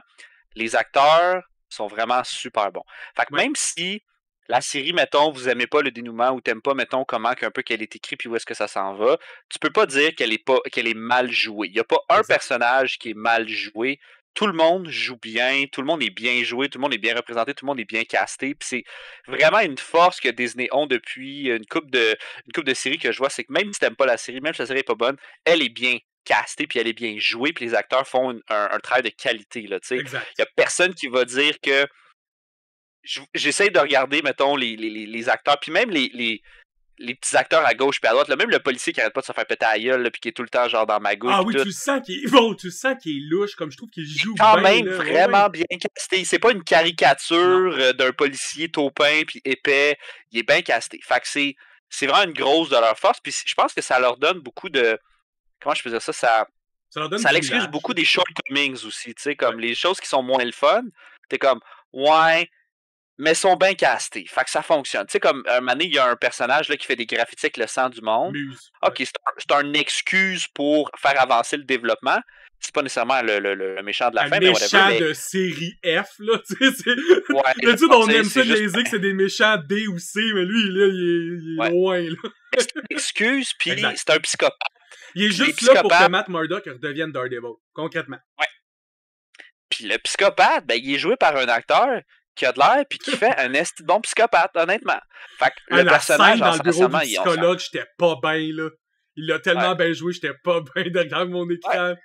Speaker 2: les acteurs sont vraiment super bons. Fait que même si la série, mettons, vous aimez pas le dénouement ou t'aimes pas, mettons, comment qu'elle est écrite puis où est-ce que ça s'en va, tu peux pas dire qu'elle est mal jouée. Il y a pas un personnage qui est mal joué. Tout le monde joue bien, tout le monde est bien joué, tout le monde est bien représenté, tout le monde est bien casté. Puis c'est vraiment une force que Disney ont depuis une couple de séries que je vois, c'est que même si t'aimes pas la série, même si la série est pas bonne, elle est bien castée, puis elle est bien jouée, puis les acteurs font un travail de qualité. Il y a personne qui va dire que... J'essaie de regarder, mettons, les acteurs, puis même les petits acteurs à gauche puis à droite, là, même le policier qui arrête pas de se faire péter à la gueule, puis qui est tout le temps genre dans ma gauche.
Speaker 1: Ah oui, tu sens qu'il est louche, comme je trouve qu'il joue bien.
Speaker 2: Quand même vraiment bien casté. C'est pas une caricature d'un policier taupin puis épais. Il est bien casté. Fait que c'est vraiment une grosse de leur force. Puis je pense que ça leur donne beaucoup de... Comment je peux dire ça? Ça l'excuse beaucoup des shortcomings aussi. Tu sais, comme les choses qui sont moins le fun. T'es comme, ouais... mais sont bien castés. Fait que ça fonctionne. Tu sais, comme un moment donné, il y a un personnage là, qui fait des graffitis avec le sang du monde. Ok, c'est une excuse pour faire avancer le développement. C'est pas nécessairement le méchant de la fin,
Speaker 1: mais méchant de série F, là. Tu sais, d'habitude, on aime ça niaiser que c'est des méchants D ou C, mais lui, là, il est loin, là.
Speaker 2: C'est une excuse, puis c'est un psychopathe.
Speaker 1: Il est juste là pour que Matt Murdock redevienne Daredevil, concrètement.
Speaker 2: Ouais. Puis le psychopathe, ben, il est joué par un acteur qui a de l'air puis qui fait un esti bon psychopathe, honnêtement. Fait que le personnage
Speaker 1: dans le bureau du psychologue, j'étais pas bien, là. Il l'a tellement bien joué, j'étais pas bien derrière mon écran.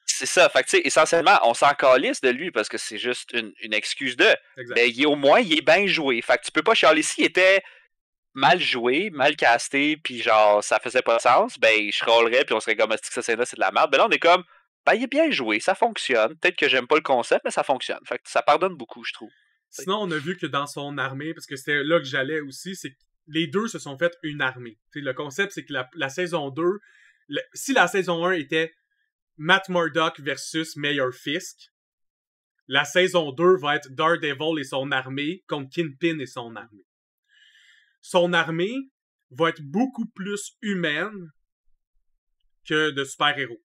Speaker 2: C'est ça. Fait que, tu sais, essentiellement, on s'en calisse de lui parce que c'est juste une excuse de. Mais au moins, il est bien joué. Fait que tu peux pas chialer. S'il était mal joué, mal casté, puis genre, ça faisait pas de sens, ben, je rôlerais, puis on serait comme, cette scène-là, c'est de la merde. Ben là, on est comme, ben, il est bien joué, ça fonctionne. Peut-être que j'aime pas le concept, mais ça fonctionne. Fait que ça pardonne beaucoup, je trouve.
Speaker 1: Sinon, on a vu que dans son armée, parce que c'était là que j'allais aussi, c'est que les deux se sont fait une armée. T'sais, le concept, c'est que la saison 2, si la saison 1 était Matt Murdock versus Mayor Fisk, la saison 2 va être Daredevil et son armée contre Kingpin et son armée. Son armée va être beaucoup plus humaine que de super-héros.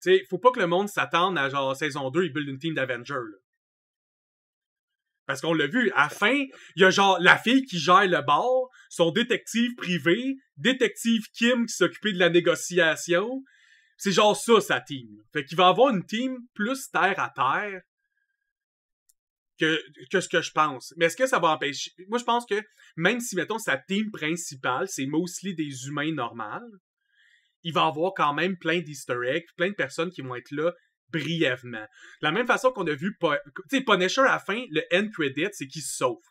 Speaker 1: Tu sais, faut pas que le monde s'attende à genre saison 2, ils build une team d'Avengers, là. Parce qu'on l'a vu, à la fin, il y a genre la fille qui gère le bar, son détective privé, détective Kim qui s'occupait de la négociation. C'est genre ça, sa team. Fait qu'il va avoir une team plus terre à terre que ce que je pense. Mais est-ce que ça va empêcher... Moi, je pense que même si, mettons, sa team principale, c'est mostly des humains normaux, il va avoir quand même plein d'easter eggs, plein de personnes qui vont être là brièvement. De la même façon qu'on a vu, tu sais, Punisher, à la fin, le end credit, c'est qu'il se sauve.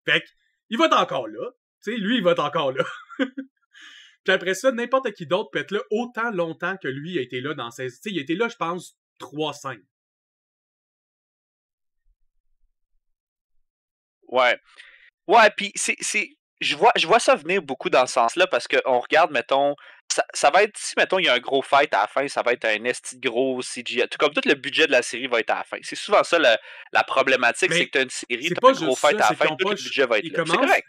Speaker 1: Fait il va être encore là. Tu sais, lui, il va être encore là. Puis après ça, n'importe qui d'autre peut être là autant longtemps que lui a été là dans 16... Tu sais, il a été là, je pense, 3 scènes.
Speaker 2: Ouais. Ouais, puis je vois ça venir beaucoup dans ce sens-là parce qu'on regarde, mettons, ça va être, si mettons, il y a un gros fight à la fin, ça va être un esti gros CGI. Tout comme tout le budget de la série va être à la fin. C'est souvent ça la problématique, c'est que t'as une série, t'as un gros fight à la fin, tout le budget va être là. C'est correct.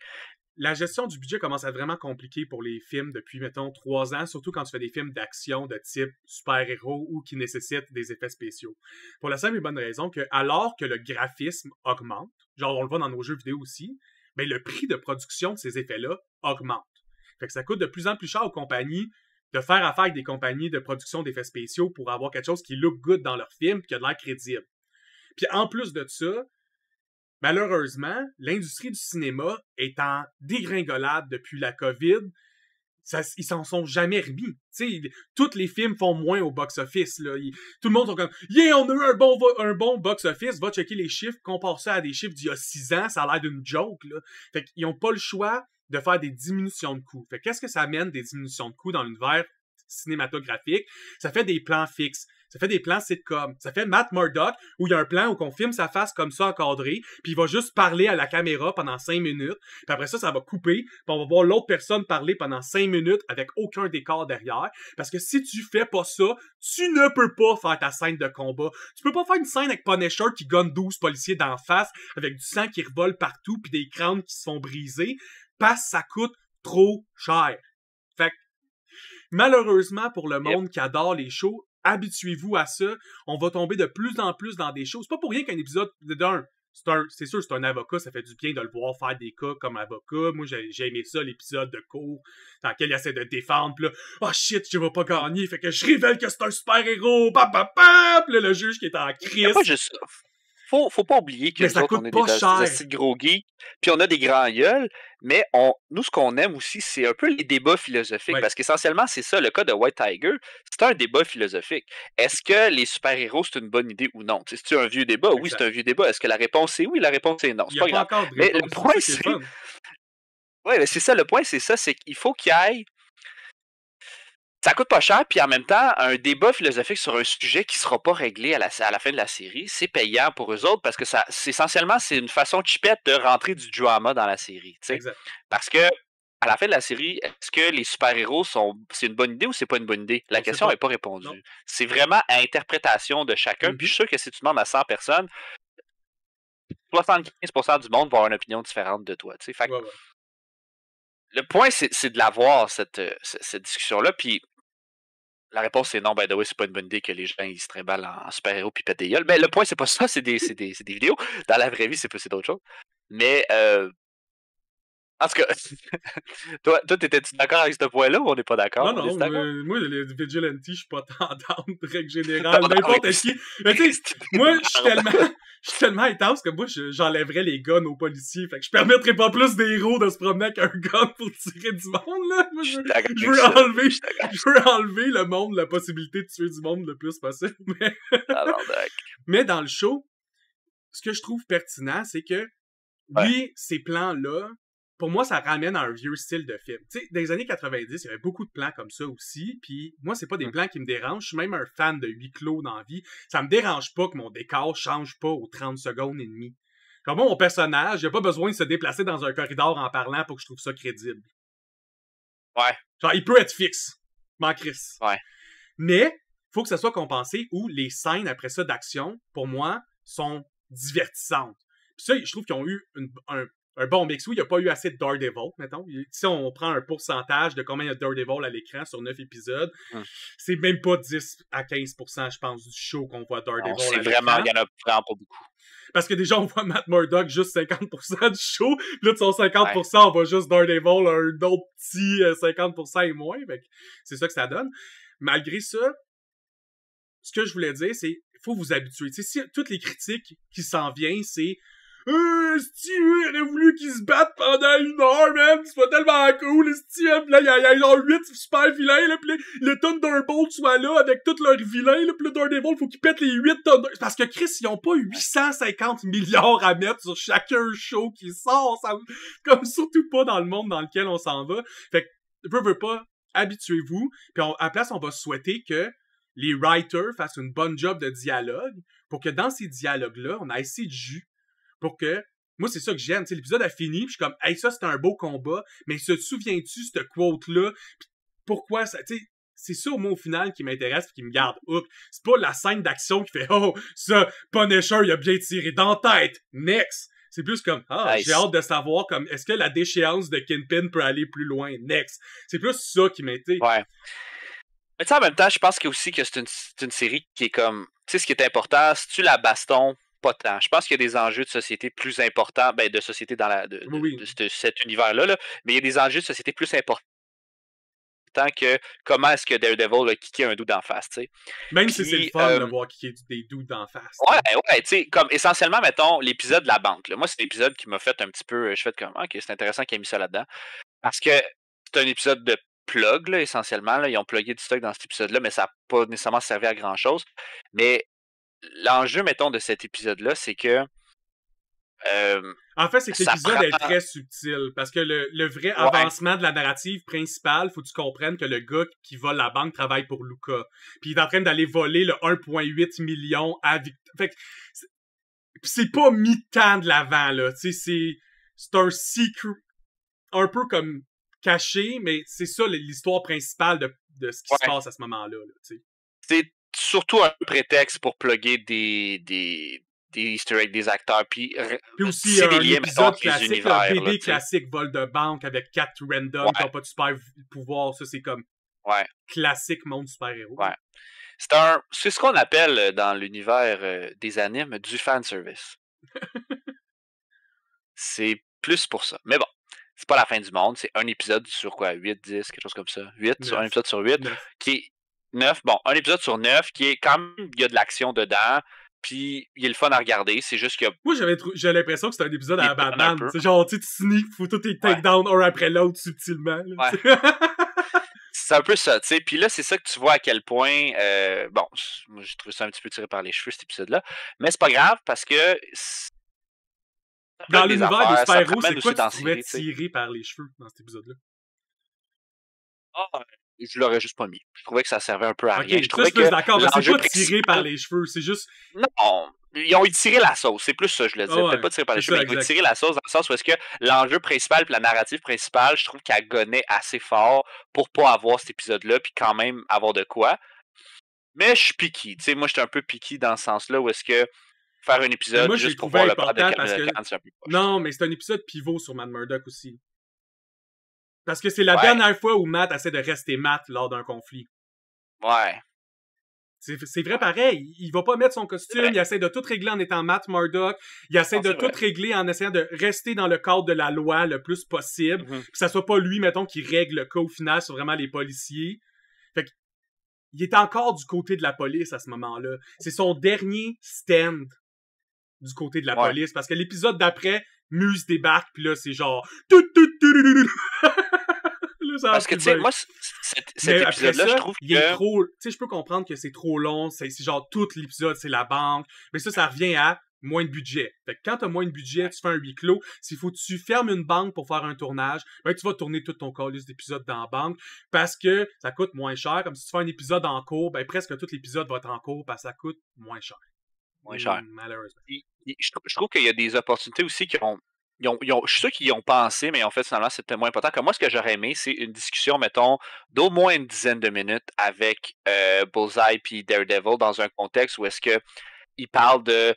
Speaker 1: La gestion du budget commence à être vraiment compliquée pour les films depuis, mettons, 3 ans, surtout quand tu fais des films d'action de type super-héros ou qui nécessitent des effets spéciaux. Pour la simple et bonne raison que, alors que le graphisme augmente, genre on le voit dans nos jeux vidéo aussi, mais le prix de production de ces effets-là augmente. Fait que ça coûte de plus en plus cher aux compagnies de faire affaire avec des compagnies de production d'effets spéciaux pour avoir quelque chose qui look good dans leur film et qui a de l'air crédible. Puis en plus de ça, malheureusement, l'industrie du cinéma est en dégringolade depuis la COVID. Ils s'en sont jamais remis. T'sais, tous les films font moins au box-office. Tout le monde est comme « Yeah, on a eu un bon box-office. Va checker les chiffres. Compare ça à des chiffres d'il y a 6 ans. Ça a l'air d'une joke. » Là. Fait qu'ils n'ont pas le choix de faire des diminutions de coûts. Fait qu'est-ce que ça amène des diminutions de coûts dans l'univers cinématographique? Ça fait des plans fixes. Ça fait des plans sitcom. Ça fait Matt Murdock, où il y a un plan où on filme sa face comme ça encadré, puis il va juste parler à la caméra pendant 5 minutes, puis après ça va couper, puis on va voir l'autre personne parler pendant 5 minutes avec aucun décor derrière, parce que si tu fais pas ça, tu ne peux pas faire ta scène de combat. Tu peux pas faire une scène avec Punisher qui gonne 12 policiers d'en face, avec du sang qui revole partout, puis des crânes qui se font briser, parce que ça coûte trop cher. Fait que, malheureusement pour le monde qui adore les shows, habituez-vous à ça. On va tomber de plus en plus dans des choses. C'est pas pour rien qu'un épisode d'un... C'est sûr, c'est un avocat, ça fait du bien de le voir faire des cas comme avocat. Moi, j'ai aimé ça, l'épisode de cours dans lequel il essaie de défendre. Pis là, oh shit, je vais pas gagner. Fait que je révèle que c'est un super-héros. Pap, pap, pap. Là, le juge qui est en crise.
Speaker 2: C'est pas juste ça. Faut pas oublier que
Speaker 1: nous autres, on est des
Speaker 2: gros geeks, puis on a des grands gueules, mais nous, ce qu'on aime aussi, c'est un peu les débats philosophiques, parce qu'essentiellement, c'est ça, le cas de White Tiger, c'est un débat philosophique. Est-ce que les super-héros, c'est une bonne idée ou non? C'est un vieux débat? Exact. Oui, c'est un vieux débat. Est-ce que la réponse est oui? La réponse est non. C'est pas grave. Mais le point, c'est... Oui, mais c'est ça, le point, c'est qu'il faut qu'il y ait... Ça coûte pas cher, puis en même temps, un débat philosophique sur un sujet qui sera pas réglé à la fin de la série, c'est payant pour eux autres parce que essentiellement, c'est une façon cheapette de rentrer du drama dans la série. Parce que à la fin de la série, est-ce que les super-héros c'est une bonne idée ou c'est pas une bonne idée? La question n'est pas répondue. Non. C'est vraiment à interprétation de chacun. Puis je suis sûr que si tu demandes à 100 personnes, 75% du monde va avoir une opinion différente de toi. Fait que, le point, c'est de l'avoir, cette discussion-là. Puis la réponse, c'est non. Ben, oui, c'est pas une bonne idée que les gens ils se trimballent en super-héros puis pètent des gueules. Ben, le point, c'est pas ça. C'est des vidéos. Dans la vraie vie, c'est d'autres choses. Mais En tout cas, toi, t'étais-tu d'accord avec ce point-là ou on n'est pas d'accord?
Speaker 1: Non, moi, le Vigilante, je suis pas tendance, de règle générale, n'importe qui. Mais tu sais, moi, je suis tellement intense que moi, j'enlèverais les guns aux policiers. Fait que je permettrais pas plus des héros de se promener avec un gun pour tirer du monde, là. Moi, je veux enlever le monde, la possibilité de tuer du monde le plus possible. Mais dans le show, ce que je trouve pertinent, c'est que, oui, ces plans-là, pour moi, ça ramène à un vieux style de film. Tu sais, dans les années 90, il y avait beaucoup de plans comme ça aussi, puis moi, c'est pas des plans qui me dérangent. Je suis même un fan de huis clos dans la vie. Ça me dérange pas que mon décor change pas aux 30 secondes et demie. Comme moi, mon personnage, il a pas besoin de se déplacer dans un corridor en parlant pour que je trouve ça crédible.
Speaker 2: Ouais.
Speaker 1: Genre, il peut être fixe. M'en crisse.
Speaker 2: Ouais.
Speaker 1: Mais, faut que ça soit compensé où les scènes après ça d'action, pour moi, sont divertissantes. Puis ça, je trouve qu'ils ont eu un bon mix. Oui, il n'y a pas eu assez de Daredevil, mettons. Si on prend un pourcentage de combien il y a de Daredevil à l'écran sur 9 épisodes, c'est même pas 10 à 15%, je pense, du show qu'on voit Daredevil à l'écran.
Speaker 2: Il y en a vraiment pas beaucoup.
Speaker 1: Parce que déjà, on voit Matt Murdock juste 50% du show. Là, de son 50%, on voit juste Daredevil, un autre petit 50% et moins. Fait que c'est ça que ça donne. Malgré ça, ce que je voulais dire, c'est il faut vous habituer. Tu sais, si toutes les critiques qui s'en viennent, c'est si il aurait voulu qu'ils se battent pendant 1 heure, man, c'est pas tellement cool, là, il y a genre 8 super vilains, là, pis le Thunderbolt soit là avec tous leurs vilains, là, pis le Daredevil, faut qu'ils pètent les 8 Thunderbolts. Parce que Chris, ils ont pas 850 milliards à mettre sur chacun show qui sort, ça, comme surtout pas dans le monde dans lequel on s'en va. Fait que, veux pas, habituez-vous, pis à la place, on va souhaiter que les writers fassent une bonne job de dialogue, pour que dans ces dialogues-là, on a assez de jus, pour que, moi, c'est ça que j'aime. Tu sais, l'épisode a fini, puis je suis comme, hey, ça, c'était un beau combat, mais se souviens-tu, cette quote-là? Pourquoi ça, tu sais, c'est ça, au final, qui m'intéresse et qui me garde hook. C'est pas la scène d'action qui fait, oh, ça, Punisher, il a bien tiré dans la tête. Next! C'est plus comme, j'ai hâte de savoir, comme, est-ce que la déchéance de Kingpin peut aller plus loin? Next! C'est plus ça qui m'intéresse.
Speaker 2: Ouais. Mais tu sais, en même temps, je pense aussi que c'est une série qui est comme, tu sais, ce qui est important, si tu la baston, pas tant. Je pense qu'il y a des enjeux de société plus importants, de société dans de cet univers-là, là, mais il y a des enjeux de société plus importants que comment est-ce que Daredevil a kické un dude d'en face, tu sais.
Speaker 1: Même si c'est le fun de voir kicker des dudes d'en face.
Speaker 2: Ouais, tu sais, comme essentiellement, mettons, l'épisode de la banque. Là. Moi, c'est l'épisode qui m'a fait un petit peu, je fais comme, ok, c'est intéressant qu'il ait mis ça là-dedans. Parce que c'est un épisode de plug, là, essentiellement. Là. Ils ont plugué du stock dans cet épisode-là, mais ça n'a pas nécessairement servi à grand-chose. Mais l'enjeu, mettons, de cet épisode-là, c'est que...
Speaker 1: en fait, c'est que l'épisode est très subtil, parce que le vrai avancement de la narrative principale, faut que tu comprennes que le gars qui vole la banque travaille pour Luca. Puis il est en train d'aller voler le 1,8 million à Victor. Fait que c'est pas mis tant de l'avant, là. Tu sais, c'est un secret, un peu comme caché, mais c'est ça l'histoire principale de ce qui se passe à ce moment-là, tu sais.
Speaker 2: C'est surtout un prétexte pour plugger des easter eggs des acteurs, puis
Speaker 1: aussi un épisode classique, un BD classique, vol de banque avec 4 random qui n'ont pas de super pouvoir, ça c'est comme classique monde super-héros.
Speaker 2: Ouais. C'est ce qu'on appelle dans l'univers des animes du fanservice. C'est plus pour ça. Mais bon, c'est pas la fin du monde, c'est un épisode sur quoi, 8, 10, quelque chose comme ça. 8, sur un épisode sur 8, 9. Qui est 9, bon, un épisode sur 9, qui est quand même, il y a de l'action dedans, puis il est le fun à regarder, c'est juste que...
Speaker 1: Moi, j'ai l'impression que c'est un épisode à la Batman. C'est genre, tu sneak, faut tout tes takedowns un après l'autre subtilement. Là,
Speaker 2: c'est un peu ça, tu sais. Puis là, c'est ça que tu vois à quel point... bon, moi, j'ai trouvé ça un petit peu tiré par les cheveux, cet épisode-là. Mais c'est pas grave, parce que...
Speaker 1: Dans l'univers des super-héros, c'est quoi que tu trouvais tiré par les cheveux dans cet épisode-là?
Speaker 2: Je l'aurais juste pas mis. Je trouvais que ça servait un peu à rien. Je trouvais
Speaker 1: que d'accord, mais c'est pas tiré par les cheveux, c'est juste...
Speaker 2: Non, ils ont étiré la sauce, c'est plus ça, je le dis. Peut-être pas tiré par les cheveux, mais ils ont étiré la sauce dans le sens où est-ce que l'enjeu principal et la narrative principale, je trouve qu'elle gonnait assez fort pour pas avoir cet épisode-là, puis quand même avoir de quoi. Mais je suis picky, tu sais, moi j'étais un peu picky dans ce sens-là où est-ce que faire un épisode
Speaker 1: moi,
Speaker 2: juste pour voir le père de
Speaker 1: Khan, c'est un peu poche. Non, mais c'est un épisode pivot sur Matt Murdock aussi. Parce que c'est la dernière fois où Matt essaie de rester Matt lors d'un conflit.
Speaker 2: Ouais.
Speaker 1: C'est vrai pareil. Il va pas mettre son costume, il essaie de tout régler en étant Matt Murdock, il essaie de tout régler en essayant de rester dans le cadre de la loi le plus possible, que ça soit pas lui, mettons, qui règle le cas au final, c'est vraiment les policiers. Fait que, il est encore du côté de la police à ce moment-là. C'est son dernier stand du côté de la police, parce que l'épisode d'après, Muse débarque, puis là, c'est genre...
Speaker 2: Parce que, tu sais, moi, cet épisode-là, je trouve
Speaker 1: il est trop... Tu sais, je peux comprendre que c'est trop long, c'est genre tout l'épisode, c'est la banque, mais ça revient à moins de budget. Fait que quand t'as moins de budget, tu fais un huis clos, s'il faut que tu fermes une banque pour faire un tournage, ben tu vas tourner tout ton calice d'épisodes dans la banque, parce que ça coûte moins cher, comme si tu fais un épisode en cours, ben presque tout l'épisode va être en cours, parce que ça coûte moins cher.
Speaker 2: Moins cher.
Speaker 1: Malheureusement.
Speaker 2: Je trouve qu'il y a des opportunités aussi qui ont... je suis sûr qu'ils y ont pensé, mais en fait, finalement, c'est peut-être moins important. Comme moi, ce que j'aurais aimé, c'est une discussion, mettons, d'au moins une dizaine de minutes avec Bullseye puis Daredevil dans un contexte où est-ce que ils parlent de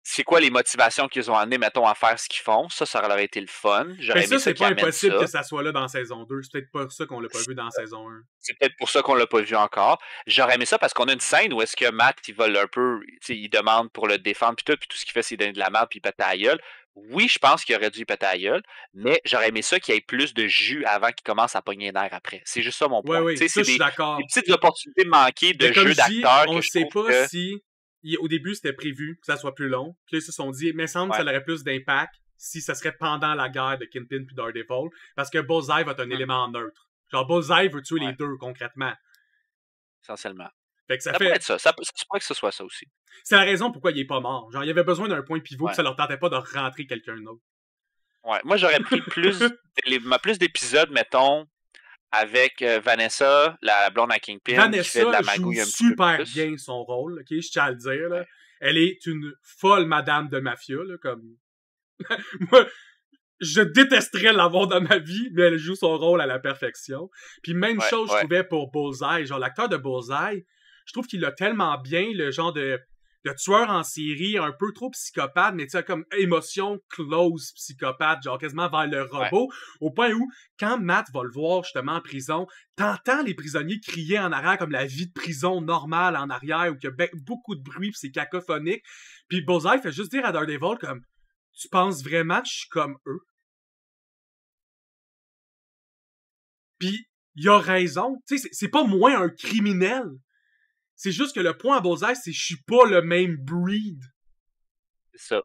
Speaker 2: c'est quoi les motivations qu'ils ont amené, mettons, à faire ce qu'ils font. Ça aurait été le fun.
Speaker 1: Mais ça, c'est pas impossible que ça soit là dans saison 2. C'est peut-être pas ça qu'on l'a pas vu dans saison 1.
Speaker 2: C'est peut-être pour ça qu'on l'a pas vu encore. J'aurais aimé ça parce qu'on a une scène où est-ce que Matt, il vole un peu, il demande pour le défendre, puis tout ce qu'il fait, c'est donner de la merde, puis il pète à la gueule. Oui, je pense qu'il aurait dû y péter à la gueule, mais j'aurais aimé ça qu'il y ait plus de jus avant qu'il commence à pogner les nerfs après. C'est juste ça mon point.
Speaker 1: Oui, ça, je suis d'accord.
Speaker 2: Des petites opportunités manquées de jeu d'acteurs.
Speaker 1: On ne sait pas si... Au début, c'était prévu que ça soit plus long. Puis là, ils se sont dit, mais il semble que ça aurait plus d'impact si ça serait pendant la guerre de Kingpin puis Daredevil. Parce que Bullseye va être un élément neutre. Genre, Bullseye veut tuer les deux, concrètement.
Speaker 2: Essentiellement.
Speaker 1: Fait que ça
Speaker 2: pourrait être ça. Ça pourrait que ce soit ça aussi.
Speaker 1: C'est la raison pourquoi il est pas mort. Genre, il y avait besoin d'un point pivot que ça leur tentait pas de rentrer quelqu'un d'autre.
Speaker 2: Ouais. Moi, j'aurais pris plus d'épisodes, mettons, avec Vanessa, la blonde à Kingpin,
Speaker 1: Vanessa
Speaker 2: qui fait de la magouille un petit peu
Speaker 1: super bien son rôle, ok, je tiens à le dire. Là. Elle est une folle madame de mafia, là, comme... Moi, je détesterais l'avoir dans ma vie, mais elle joue son rôle à la perfection. Puis même chose, je trouvais pour Bullseye. Genre, l'acteur de Bullseye, je trouve qu'il a tellement bien le genre de tueur en série, un peu trop psychopathe, mais tu sais, comme émotion close psychopathe, genre quasiment vers le robot, au point où, quand Matt va le voir justement en prison, t'entends les prisonniers crier en arrière comme la vie de prison normale en arrière, où il y a beaucoup de bruit pis c'est cacophonique, puis Bullseye fait juste dire à Daredevil comme, tu penses vraiment que je suis comme eux? Puis il a raison, tu sais, c'est pas moins un criminel. C'est juste que le point à Bullseye, c'est que je suis pas le même breed.
Speaker 2: C'est ça.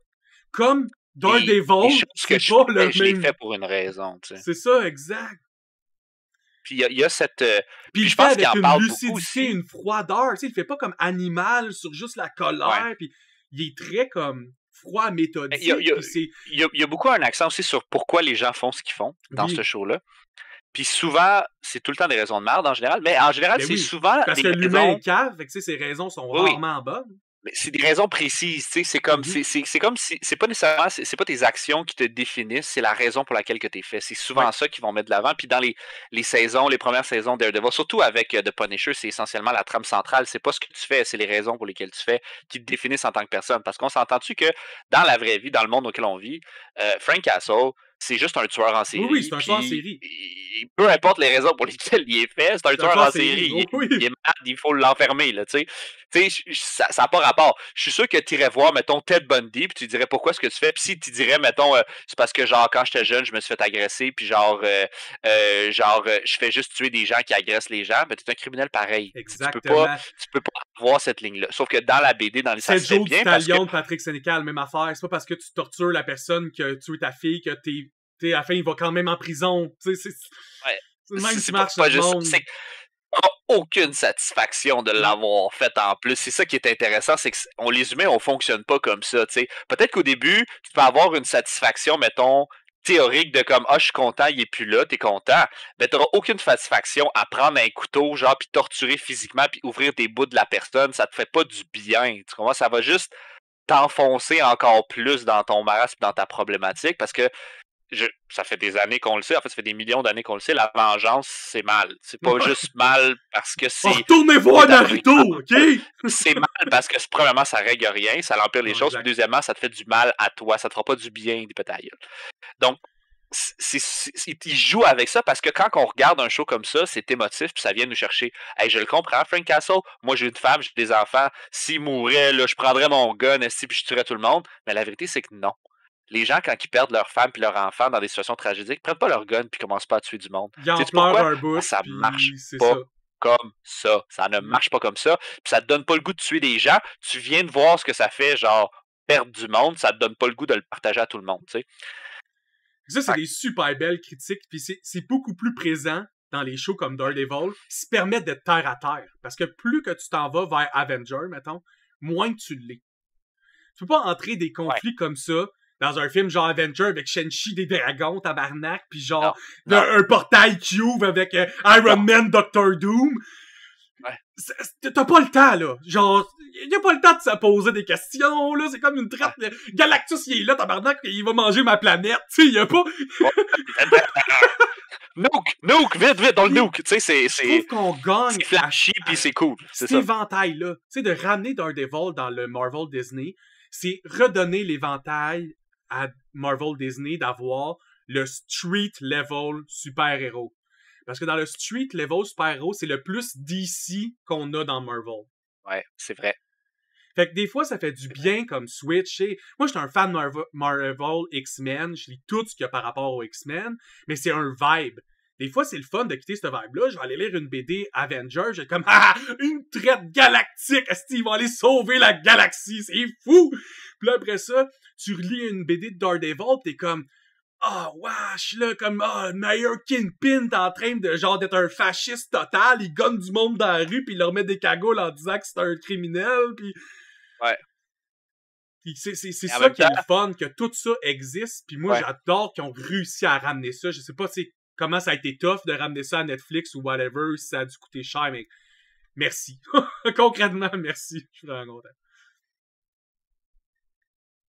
Speaker 1: Comme Daredevil, c'est pas le même...
Speaker 2: Je l'ai fait pour une raison, tu sais.
Speaker 1: C'est ça, exact.
Speaker 2: Puis il y a cette...
Speaker 1: Puis je pense qu'il en parle beaucoup aussi. Une froideur, tu sais, il fait pas comme animal sur juste la colère, puis il est très comme froid, méthodique.
Speaker 2: Il y a beaucoup un accent aussi sur pourquoi les gens font ce qu'ils font dans ce show-là. Puis souvent, c'est tout le temps des raisons de merde en général, mais en général, c'est souvent
Speaker 1: parce que l'humain est cave, fait que ses raisons sont rarement bonnes.
Speaker 2: Mais c'est des raisons précises, tu sais, c'est comme c'est comme si c'est pas nécessairement c'est pas tes actions qui te définissent, c'est la raison pour laquelle que t'es fait. C'est souvent ça qu'ils vont mettre de l'avant. Puis dans les saisons, les premières saisons de Daredevil, surtout avec The Punisher, c'est essentiellement la trame centrale, c'est pas ce que tu fais, c'est les raisons pour lesquelles tu fais qui te définissent en tant que personne. Parce qu'on s'entend-tu que dans la vraie vie, dans le monde auquel on vit, Frank Castle, c'est juste un tueur en série.
Speaker 1: Oui, c'est un tueur en série.
Speaker 2: Peu importe les raisons pour lesquelles il est fait, c'est un tueur en série. Il est malade, il faut l'enfermer, là, tu sais. Ça n'a pas rapport. Je suis sûr que tu irais voir, mettons, Ted Bundy, puis tu dirais pourquoi ce que tu fais. Puis si tu dirais, mettons, c'est parce que, genre, quand j'étais jeune, je me suis fait agresser, puis je fais juste tuer des gens qui agressent les gens, ben, tu es un criminel pareil.
Speaker 1: Exactement.
Speaker 2: Tu peux pas avoir cette ligne-là. Sauf que dans la BD, dans les
Speaker 1: ça se fait bien. C'est Joe Talion de Patrick Sénécal, même affaire. C'est pas parce que tu tortures la personne qui a tué ta fille que à la fin, il va quand même en prison. C'est le même qui marche dans le monde.
Speaker 2: Aucune satisfaction de l'avoir fait en plus. C'est ça qui est intéressant, c'est que les humains, on fonctionne pas comme ça. T'sais. Peut-être qu'au début, tu peux avoir une satisfaction, mettons, théorique de comme je suis content, il est plus là, t'es content. Mais t'auras aucune satisfaction à prendre un couteau, genre, puis torturer physiquement, puis ouvrir des bouts de la personne. Ça te fait pas du bien. Tu comprends? Ça va juste t'enfoncer encore plus dans ton marasme, dans ta problématique, parce que ça fait des années qu'on le sait, en fait, ça fait des millions d'années qu'on le sait, la vengeance, c'est mal. C'est pas juste mal parce que c'est...
Speaker 1: Retournez voir Naruto, OK?
Speaker 2: C'est mal parce que, premièrement, ça règle rien, ça empire les choses, puis deuxièmement, ça te fait du mal à toi, ça te fera pas du bien, des pétailles. Donc, ils jouent avec ça parce que quand on regarde un show comme ça, c'est émotif puis ça vient nous chercher. Hey, je le comprends, Frank Castle. Moi, j'ai une femme, j'ai des enfants. S'il mourait, là, je prendrais mon gun puis je tuerais tout le monde. Mais la vérité, c'est que non. Les gens, quand ils perdent leur femme puis leur enfant dans des situations tragiques, prennent pas leur gun puis commencent pas à tuer du monde.
Speaker 1: Ils en pleurent un bout.
Speaker 2: Ça marche pas comme ça. Ça ne marche pas comme ça. Puis ça te donne pas le goût de tuer des gens. Tu viens de voir ce que ça fait, genre, perdre du monde. Ça te donne pas le goût de le partager à tout le monde, tu sais.
Speaker 1: Ça, c'est des super belles critiques, puis c'est beaucoup plus présent dans les shows comme Daredevil, qui se permettent d'être terre à terre. Parce que plus que tu t'en vas vers Avenger, mettons, moins que tu l'es. Tu peux pas entrer des conflits comme ça dans un film genre Avenger avec Shang-Chi des dragons, tabarnak, puis genre un portail qui ouvre avec Iron Man, Doctor Doom. Ouais. T'as pas le temps, là. Genre, y a pas le temps de se poser des questions, là. C'est comme une traite. Ouais. Galactus, il est là, tabarnak, il va manger ma planète. Tu sais, y a pas...
Speaker 2: Nuke, vite, dans le nuke. Tu sais,
Speaker 1: Je trouve qu'on gagne.
Speaker 2: C'est flashy, puis c'est cool.
Speaker 1: Cet éventail-là. Tu sais, de ramener Daredevil dans le Marvel Disney, c'est redonner l'éventail à Marvel Disney d'avoir le street level super-héros. Parce que dans le street level super-héros, c'est le plus DC qu'on a dans Marvel.
Speaker 2: Ouais, c'est vrai.
Speaker 1: Fait que des fois, ça fait du bien comme Switch. Moi, j'étais un fan de Marvel X-Men. Je lis tout ce qu'il y a par rapport aux X-Men. Mais c'est un vibe. Des fois, c'est le fun de quitter ce vibe-là. Je vais aller lire une BD Avengers. J'ai comme, une traite galactique. Est-ce qu'ils vont aller sauver la galaxie? C'est fou! Puis là, après ça, tu relis une BD de Daredevil. T'es comme, wesh, là, comme, le meilleur Kingpin, t'es en train de, genre, d'être un fasciste total. Il gonne du monde dans la rue, puis il leur met des cagoules en disant que c'est un criminel, puis...
Speaker 2: Ouais.
Speaker 1: Puis c'est ça qui est le fun, que tout ça existe, puis moi, j'adore qu'ils ont réussi à ramener ça. Je sais pas, comment ça a été tough de ramener ça à Netflix ou whatever, si ça a dû coûter cher, mais merci. Concrètement, merci. Je suis vraiment content.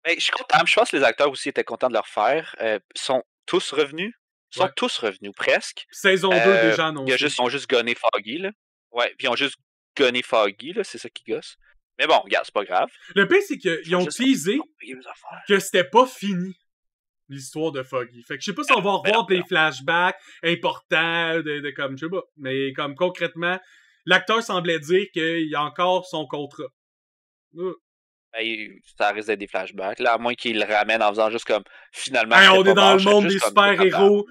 Speaker 2: Mais je suis content. Je pense que les acteurs aussi étaient contents de le refaire. Sont tous revenus. Ils sont tous revenus, presque.
Speaker 1: Saison 2 déjà annoncée.
Speaker 2: Ils ont juste gonné Foggy, là. Ouais, puis ils ont juste gonné Foggy, là. C'est ça qui gosse. Mais bon, regarde, c'est pas grave.
Speaker 1: Le pire, c'est qu'ils ont teasé que c'était pas fini, l'histoire de Foggy. Fait que je sais pas si on va revoir des flashbacks importants, de comme, je sais pas. Mais comme concrètement, l'acteur semblait dire qu'il a encore son contrat.
Speaker 2: Ça risque d'être des flashbacks, là, à moins qu'il le ramène en faisant juste comme, finalement...
Speaker 1: on est dans le monde des super-héros.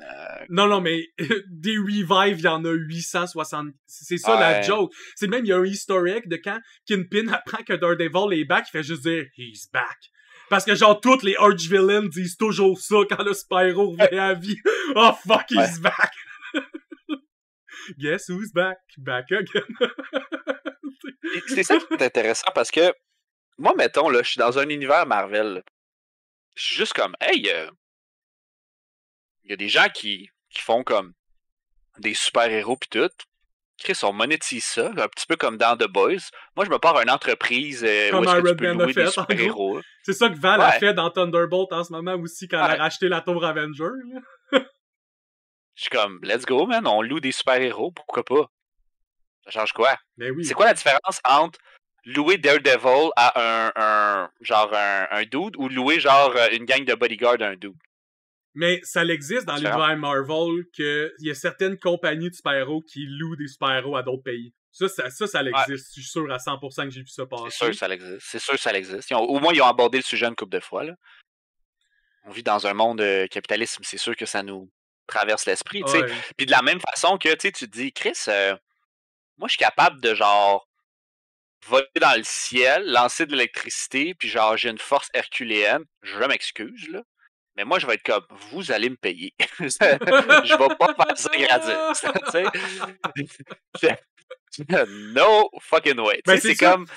Speaker 1: Non, mais des revives, il y en a 860. C'est ça la joke. C'est même, il y a un easter egg de quand Kingpin apprend que Daredevil est back, il fait juste dire « He's back ». Parce que genre, toutes les arch-villains disent toujours ça quand le super-héros revient à vie. « Oh fuck, he's back ». Guess who's back? Back again.
Speaker 2: C'est ça qui est intéressant parce que moi, mettons, là, je suis dans un univers Marvel. Je suis juste comme, hey, il y a des gens qui font comme des super-héros pis tout. Chris, on monétise ça, un petit peu comme dans The Boys. Moi, je me pars à une entreprise
Speaker 1: comme
Speaker 2: où est-ce que tu peux
Speaker 1: Iron Man
Speaker 2: louer des super-héros.
Speaker 1: C'est ça que Val a fait dans Thunderbolt en ce moment aussi, quand elle a racheté la tour Avenger.
Speaker 2: Je suis comme, let's go, man, on loue des super-héros, pourquoi pas? Ça change quoi?
Speaker 1: Mais oui.
Speaker 2: C'est quoi la différence entre louer Daredevil à un dude ou louer genre une gang de bodyguards à un dude?
Speaker 1: Mais ça existe dans l'univers Marvel qu'il y a certaines compagnies de super-héros qui louent des super-héros à d'autres pays. Ça existe. Je suis sûr à 100% que j'ai vu ça passer.
Speaker 2: C'est sûr que ça existe. Au moins, ils ont abordé le sujet une couple de fois, là. On vit dans un monde capitalisme, c'est sûr que ça nous traverse l'esprit. Ouais. Puis de la même façon que tu te dis, Chris, moi, je suis capable de genre voler dans le ciel, lancer de l'électricité, puis genre, j'ai une force herculéenne. Je m'excuse, là. Mais moi, je vais être comme, vous allez me payer. Je vais pas faire ça gratis. No fucking way.
Speaker 1: Ben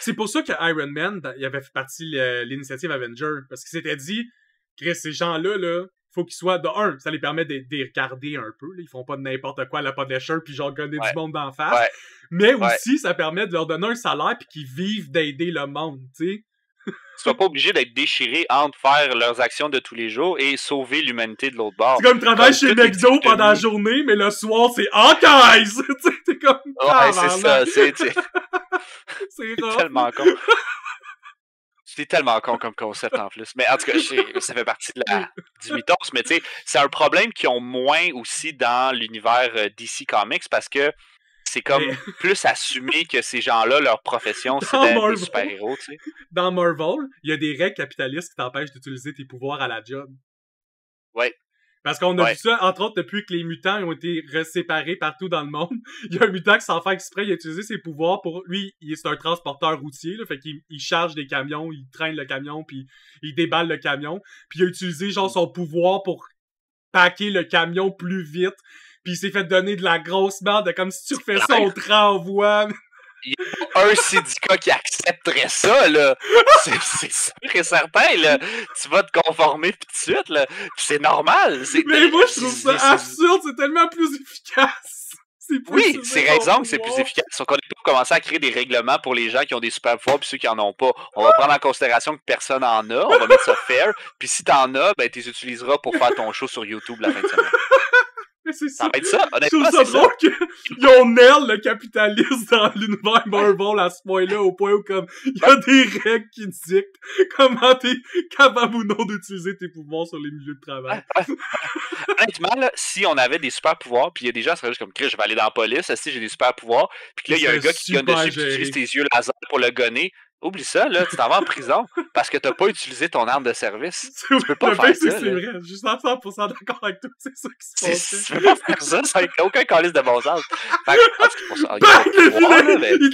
Speaker 1: c'est pour ça que Iron Man, il avait fait partie de l'initiative Avenger. Parce qu'il s'était dit, Chris, ces gens-là, faut qu'ils soient de un, ça les permet de les regarder un peu. Là. Ils font pas de n'importe quoi à la Punisher puis genre gonner du monde d'en face. Ouais. Mais aussi, ça permet de leur donner un salaire puis qu'ils vivent d'aider le monde, tu sais.
Speaker 2: Ils sont pas obligés d'être déchirés entre faire leurs actions de tous les jours et sauver l'humanité de l'autre bord.
Speaker 1: C'est comme travailler chez McDo pendant la journée, mais le soir, c'est Hawkeyes! Tu sais, t'es comme...
Speaker 2: Ouais, c'est ça, c'est
Speaker 1: c'est
Speaker 2: tellement con. C'est tellement con comme concept en plus. Mais en tout cas, ça fait partie du mythos. Mais tu sais, c'est un problème qu'ils ont moins aussi dans l'univers DC Comics parce que c'est comme plus assumé que ces gens-là, leur profession, c'est d'être des super-héros, tu sais.
Speaker 1: Dans Marvel, il y a des règles capitalistes qui t'empêchent d'utiliser tes pouvoirs à la job.
Speaker 2: Ouais.
Speaker 1: Parce qu'on a vu ça, entre autres, depuis que les mutants ont été séparés partout dans le monde. Il y a un mutant qui s'en fait exprès, il a utilisé ses pouvoirs pour... Lui, c'est un transporteur routier, là, fait qu'il charge des camions, il traîne le camion, puis il déballe le camion. Puis il a utilisé, genre, son pouvoir pour packer le camion plus vite. Puis il s'est fait donner de la grosse merde, comme si tu refais ça, on te renvoie.
Speaker 2: Il y a un syndicat qui accepterait ça, là. C'est sûr et certain, là. Tu vas te conformer tout de suite, là. C'est normal.
Speaker 1: Mais moi, je trouve ça absurde. C'est tellement plus efficace.
Speaker 2: Oui, c'est raison que c'est plus efficace. Donc, on n'a pas commencé à créer des règlements pour les gens qui ont des super pouvoirs puis ceux qui en ont pas. On va prendre en considération que personne en a. On va mettre ça fair. Puis si t'en as, ben, tu les utiliseras pour faire ton show sur YouTube la fin de semaine.
Speaker 1: Mais c'est ça.
Speaker 2: Ça va être ça, honnêtement.
Speaker 1: Je trouve ça drôle qu'ils ont nail le capitalisme dans l'univers Marvel à ce point-là, au point où comme il y a des règles qui dictent comment t'es capable ou non d'utiliser tes pouvoirs sur les milieux de travail.
Speaker 2: Honnêtement, là, si on avait des super pouvoirs, puis il y a des gens qui seraient juste comme Chris, je vais aller dans la police, si j'ai des super pouvoirs, puis que là, il y a un gars qui te gonne dessus, puis tu utilises tes yeux laser pour le gonner. Oublie ça, là, tu t'en vas en prison parce que t'as pas utilisé ton arme de service. Tu peux pas faire ça.
Speaker 1: C'est vrai, je suis 100% d'accord avec toi, c'est ça qui se passe.
Speaker 2: Tu peux pas faire ça, ça n'a aucun calice de bon sens.
Speaker 1: Il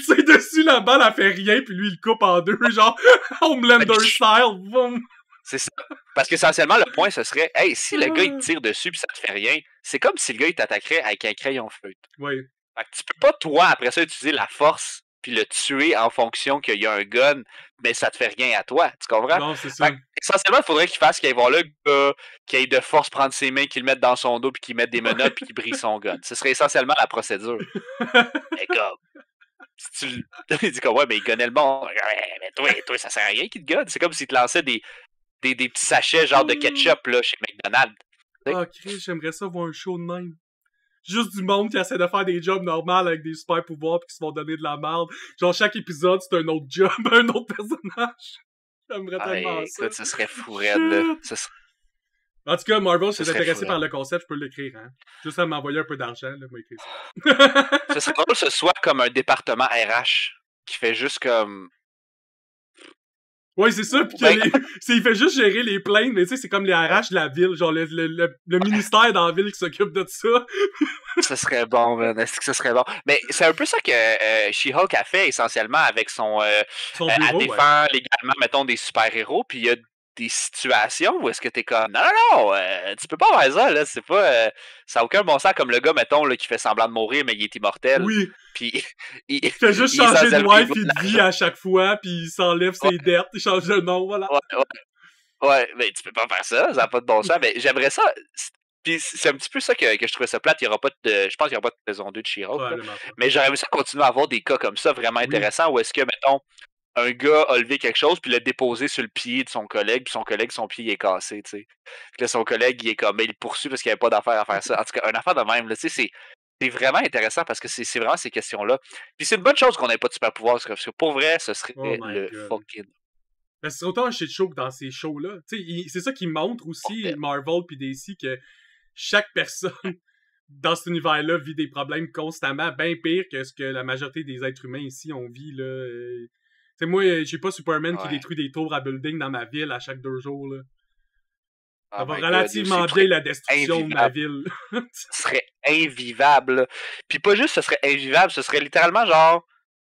Speaker 1: tire dessus, la balle, elle fait rien, puis lui, il coupe en deux, genre Homelander style, boum.
Speaker 2: C'est ça. Parce qu'essentiellement, le point, ce serait, hey, si le gars, il te tire dessus, puis ça te fait rien, c'est comme si le gars, il t'attaquerait avec un crayon feutre.
Speaker 1: Oui.
Speaker 2: Fait que tu peux pas, toi, après ça, utiliser la force puis le tuer en fonction qu'il y a un gun, mais ça te fait rien à toi, tu comprends?
Speaker 1: Non, c'est ça.
Speaker 2: Essentiellement, il faudrait qu'il fasse qu'il voir le gars, qu'il ait de force prendre ses mains, qu'il le mette dans son dos, puis qu'il mette des menottes, puis qu'il brise son gun. Ce serait essentiellement la procédure. Mais comme, si tu il dit comme, ouais, mais il gunnait le bon. Mais toi, ça sert à rien qu'il te gunne. C'est comme s'il te lançait des petits sachets genre de ketchup là, chez McDonald's.
Speaker 1: Ah, Chris, j'aimerais ça voir un show de même. Juste du monde qui essaie de faire des jobs normaux avec des super pouvoirs pis qui se font donner de la merde. Genre, chaque épisode, c'est un autre job, un autre personnage. J'aimerais tellement ça.
Speaker 2: Écoute, ça serait fou raide, là.
Speaker 1: En tout cas, Marvel, si t'es intéressé par le concept, je peux l'écrire, hein. Juste à m'envoyer un peu d'argent, là, moi écrire ça.
Speaker 2: Ce serait drôle que ce soit comme un département RH qui fait juste comme...
Speaker 1: Ouais, c'est ça, pis il fait juste gérer les plaintes, mais tu sais, c'est comme les RH de la ville, genre le ministère dans la ville qui s'occupe de ça.
Speaker 2: Ce serait bon, man. Est-ce que ce serait bon? Mais c'est un peu ça que She-Hulk a fait essentiellement avec son bureau, elle défend légalement, mettons, des super-héros, puis il y a des situations où est-ce que t'es comme non, tu peux pas faire ça, là, c'est pas ça a aucun bon sens, comme le gars, mettons, là, qui fait semblant de mourir, mais il est immortel.
Speaker 1: Oui.
Speaker 2: Puis
Speaker 1: il fait juste changer de wife et de vie à chaque fois, puis il s'enlève ses dettes, il change de nom, voilà.
Speaker 2: Ouais, mais tu peux pas faire ça, ça n'a pas de bon sens, mais j'aimerais ça. Puis c'est un petit peu ça que je trouvais ça plate. Il y aura pas je pense qu'il n'y aura pas de saison 2 de She-Hulk. Mais j'aurais aimé ça continuer à avoir des cas comme ça vraiment intéressants où est-ce que, mettons, un gars a levé quelque chose puis l'a déposé sur le pied de son collègue, puis son collègue, son pied il est cassé, tu sais. Puis là, son collègue, il est comme, il le poursuit parce qu'il n'y avait pas d'affaire à faire ça. En tout cas, une affaire de même, là, tu sais, c'est vraiment intéressant parce que c'est vraiment ces questions-là. Puis c'est une bonne chose qu'on n'ait pas de super pouvoir parce que pour vrai, ce serait fucking...
Speaker 1: Ben, c'est autant un shit show que dans ces shows-là. C'est ça qui montre aussi, Marvel puis DC, que chaque personne dans cet univers-là vit des problèmes constamment, bien pire que ce que la majorité des êtres humains ici on vit, là. T'sais, moi, j'ai pas Superman qui détruit des tours à building dans ma ville à chaque 2 jours, là. Ça va relativement bien la destruction de ma ville.
Speaker 2: Ce serait invivable. Puis pas juste ce serait invivable, ce serait littéralement genre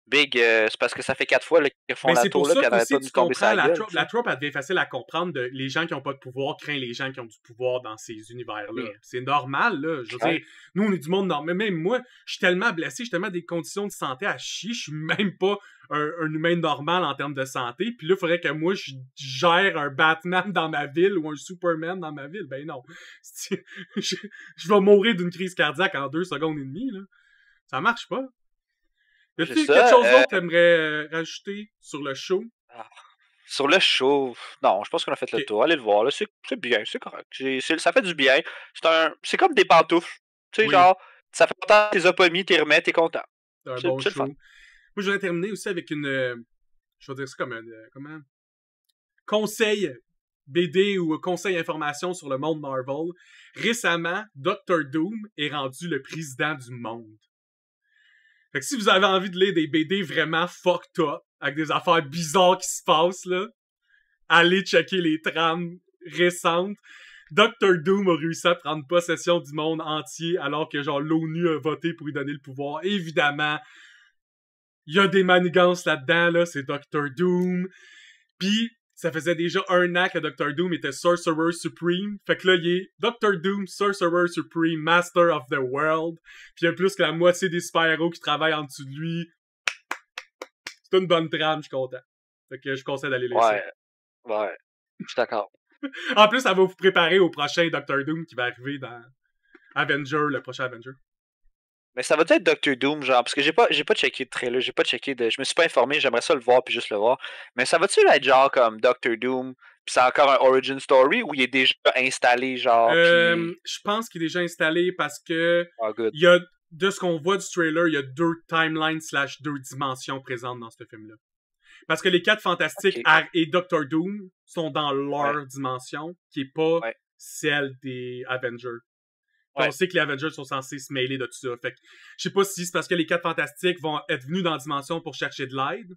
Speaker 2: Big, c'est parce que ça fait 4 fois qu'ils font la tour là, puis elle n'arrête pas de tomber sa gueule.
Speaker 1: La trope, elle devient facile à comprendre. Les gens qui n'ont pas de pouvoir craignent les gens qui ont du pouvoir dans ces univers-là. C'est normal, là. Je veux dire, nous, on est du monde normal. Même moi, je suis tellement blessé, j'ai tellement des conditions de santé à chier, je suis même pas un humain normal en termes de santé. Puis là, il faudrait que moi, je gère un Batman dans ma ville ou un Superman dans ma ville. Ben non. Je vais mourir d'une crise cardiaque en 2 secondes et demie, là. Ça marche pas. Y'a-t-il quelque chose d'autre que t'aimerais rajouter sur le show?
Speaker 2: Sur le show, non, je pense qu'on a fait le tour. Allez le voir, là, c'est bien, c'est correct. Ça fait du bien. C'est comme des pantoufles. Tu sais, genre, ça fait longtemps que t'es as pas mis, t'es remets, t'es content.
Speaker 1: C'est un bon show. Moi, je voudrais terminer aussi avec une... je vais dire ça comme comment? conseil BD ou conseil information sur le monde Marvel, récemment, Dr. Doom est rendu le président du monde. Fait que si vous avez envie de lire des BD vraiment fucked up, avec des affaires bizarres qui se passent, là, allez checker les trames récentes. Dr. Doom a réussi à prendre possession du monde entier alors que genre l'ONU a voté pour lui donner le pouvoir. Évidemment, il y a des manigances là-dedans, là, c'est Dr. Doom. Puis, ça faisait déjà 1 an que Dr. Doom était Sorcerer Supreme. Fait que là, il est Dr. Doom, Sorcerer Supreme, Master of the World. Puis il y a plus que la moitié des super-héros qui travaillent en dessous de lui. C'est une bonne trame, je suis content. Fait que je conseille d'aller lire ça.
Speaker 2: Ouais, je suis d'accord.
Speaker 1: En plus, ça va vous préparer au prochain Dr. Doom qui va arriver dans Avenger, le prochain Avenger.
Speaker 2: Mais ça va être Dr. Doom, genre, parce que j'ai pas checké de trailer, je me suis pas informé, j'aimerais ça le voir puis juste le voir. Mais ça va-tu être genre comme Dr. Doom, puis c'est encore un origin story ou il est déjà installé, genre,
Speaker 1: Je pense qu'il est déjà installé parce que il y a, de ce qu'on voit du trailer, il y a 2 timelines / 2 dimensions présentes dans ce film-là. Parce que les 4 Fantastiques et Dr. Doom sont dans leur dimension, qui est pas celle des Avengers. On sait que les Avengers sont censés se mêler de tout ça. Fait que, je sais pas si c'est parce que les 4 Fantastiques vont être venus dans la dimension pour chercher de l'aide,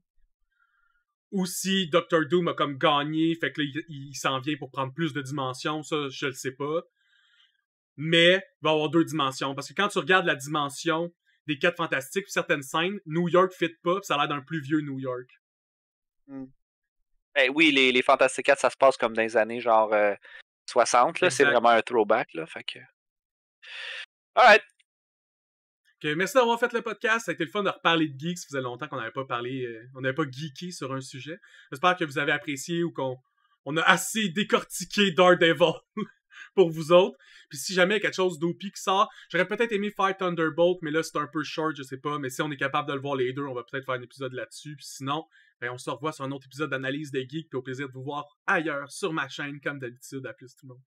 Speaker 1: ou si Dr. Doom a comme gagné, fait que là, il s'en vient pour prendre plus de dimensions. Ça, je le sais pas. Mais, il va y avoir 2 dimensions. Parce que quand tu regardes la dimension des 4 Fantastiques, puis certaines scènes, New York fit pas, puis ça a l'air d'un plus vieux New York.
Speaker 2: Ben oui, les Fantastic 4, ça se passe comme dans les années genre 60, là. C'est vraiment un throwback, là. Fait que... Alright.
Speaker 1: Okay, merci d'avoir fait le podcast. Ça a été le fun de reparler de geeks. Ça faisait longtemps qu'on n'avait pas parlé, on n'avait pas geeké sur un sujet. J'espère que vous avez apprécié ou qu'on a assez décortiqué Daredevil pour vous autres. Puis si jamais il y a quelque chose d'OP qui sort, j'aurais peut-être aimé faire Thunderbolt, mais là c'est un peu short, je sais pas. Mais si on est capable de le voir les deux, on va peut-être faire un épisode là-dessus. Puis sinon, ben, on se revoit sur un autre épisode d'analyse des geeks. Puis au plaisir de vous voir ailleurs sur ma chaîne, comme d'habitude. À plus tout le monde.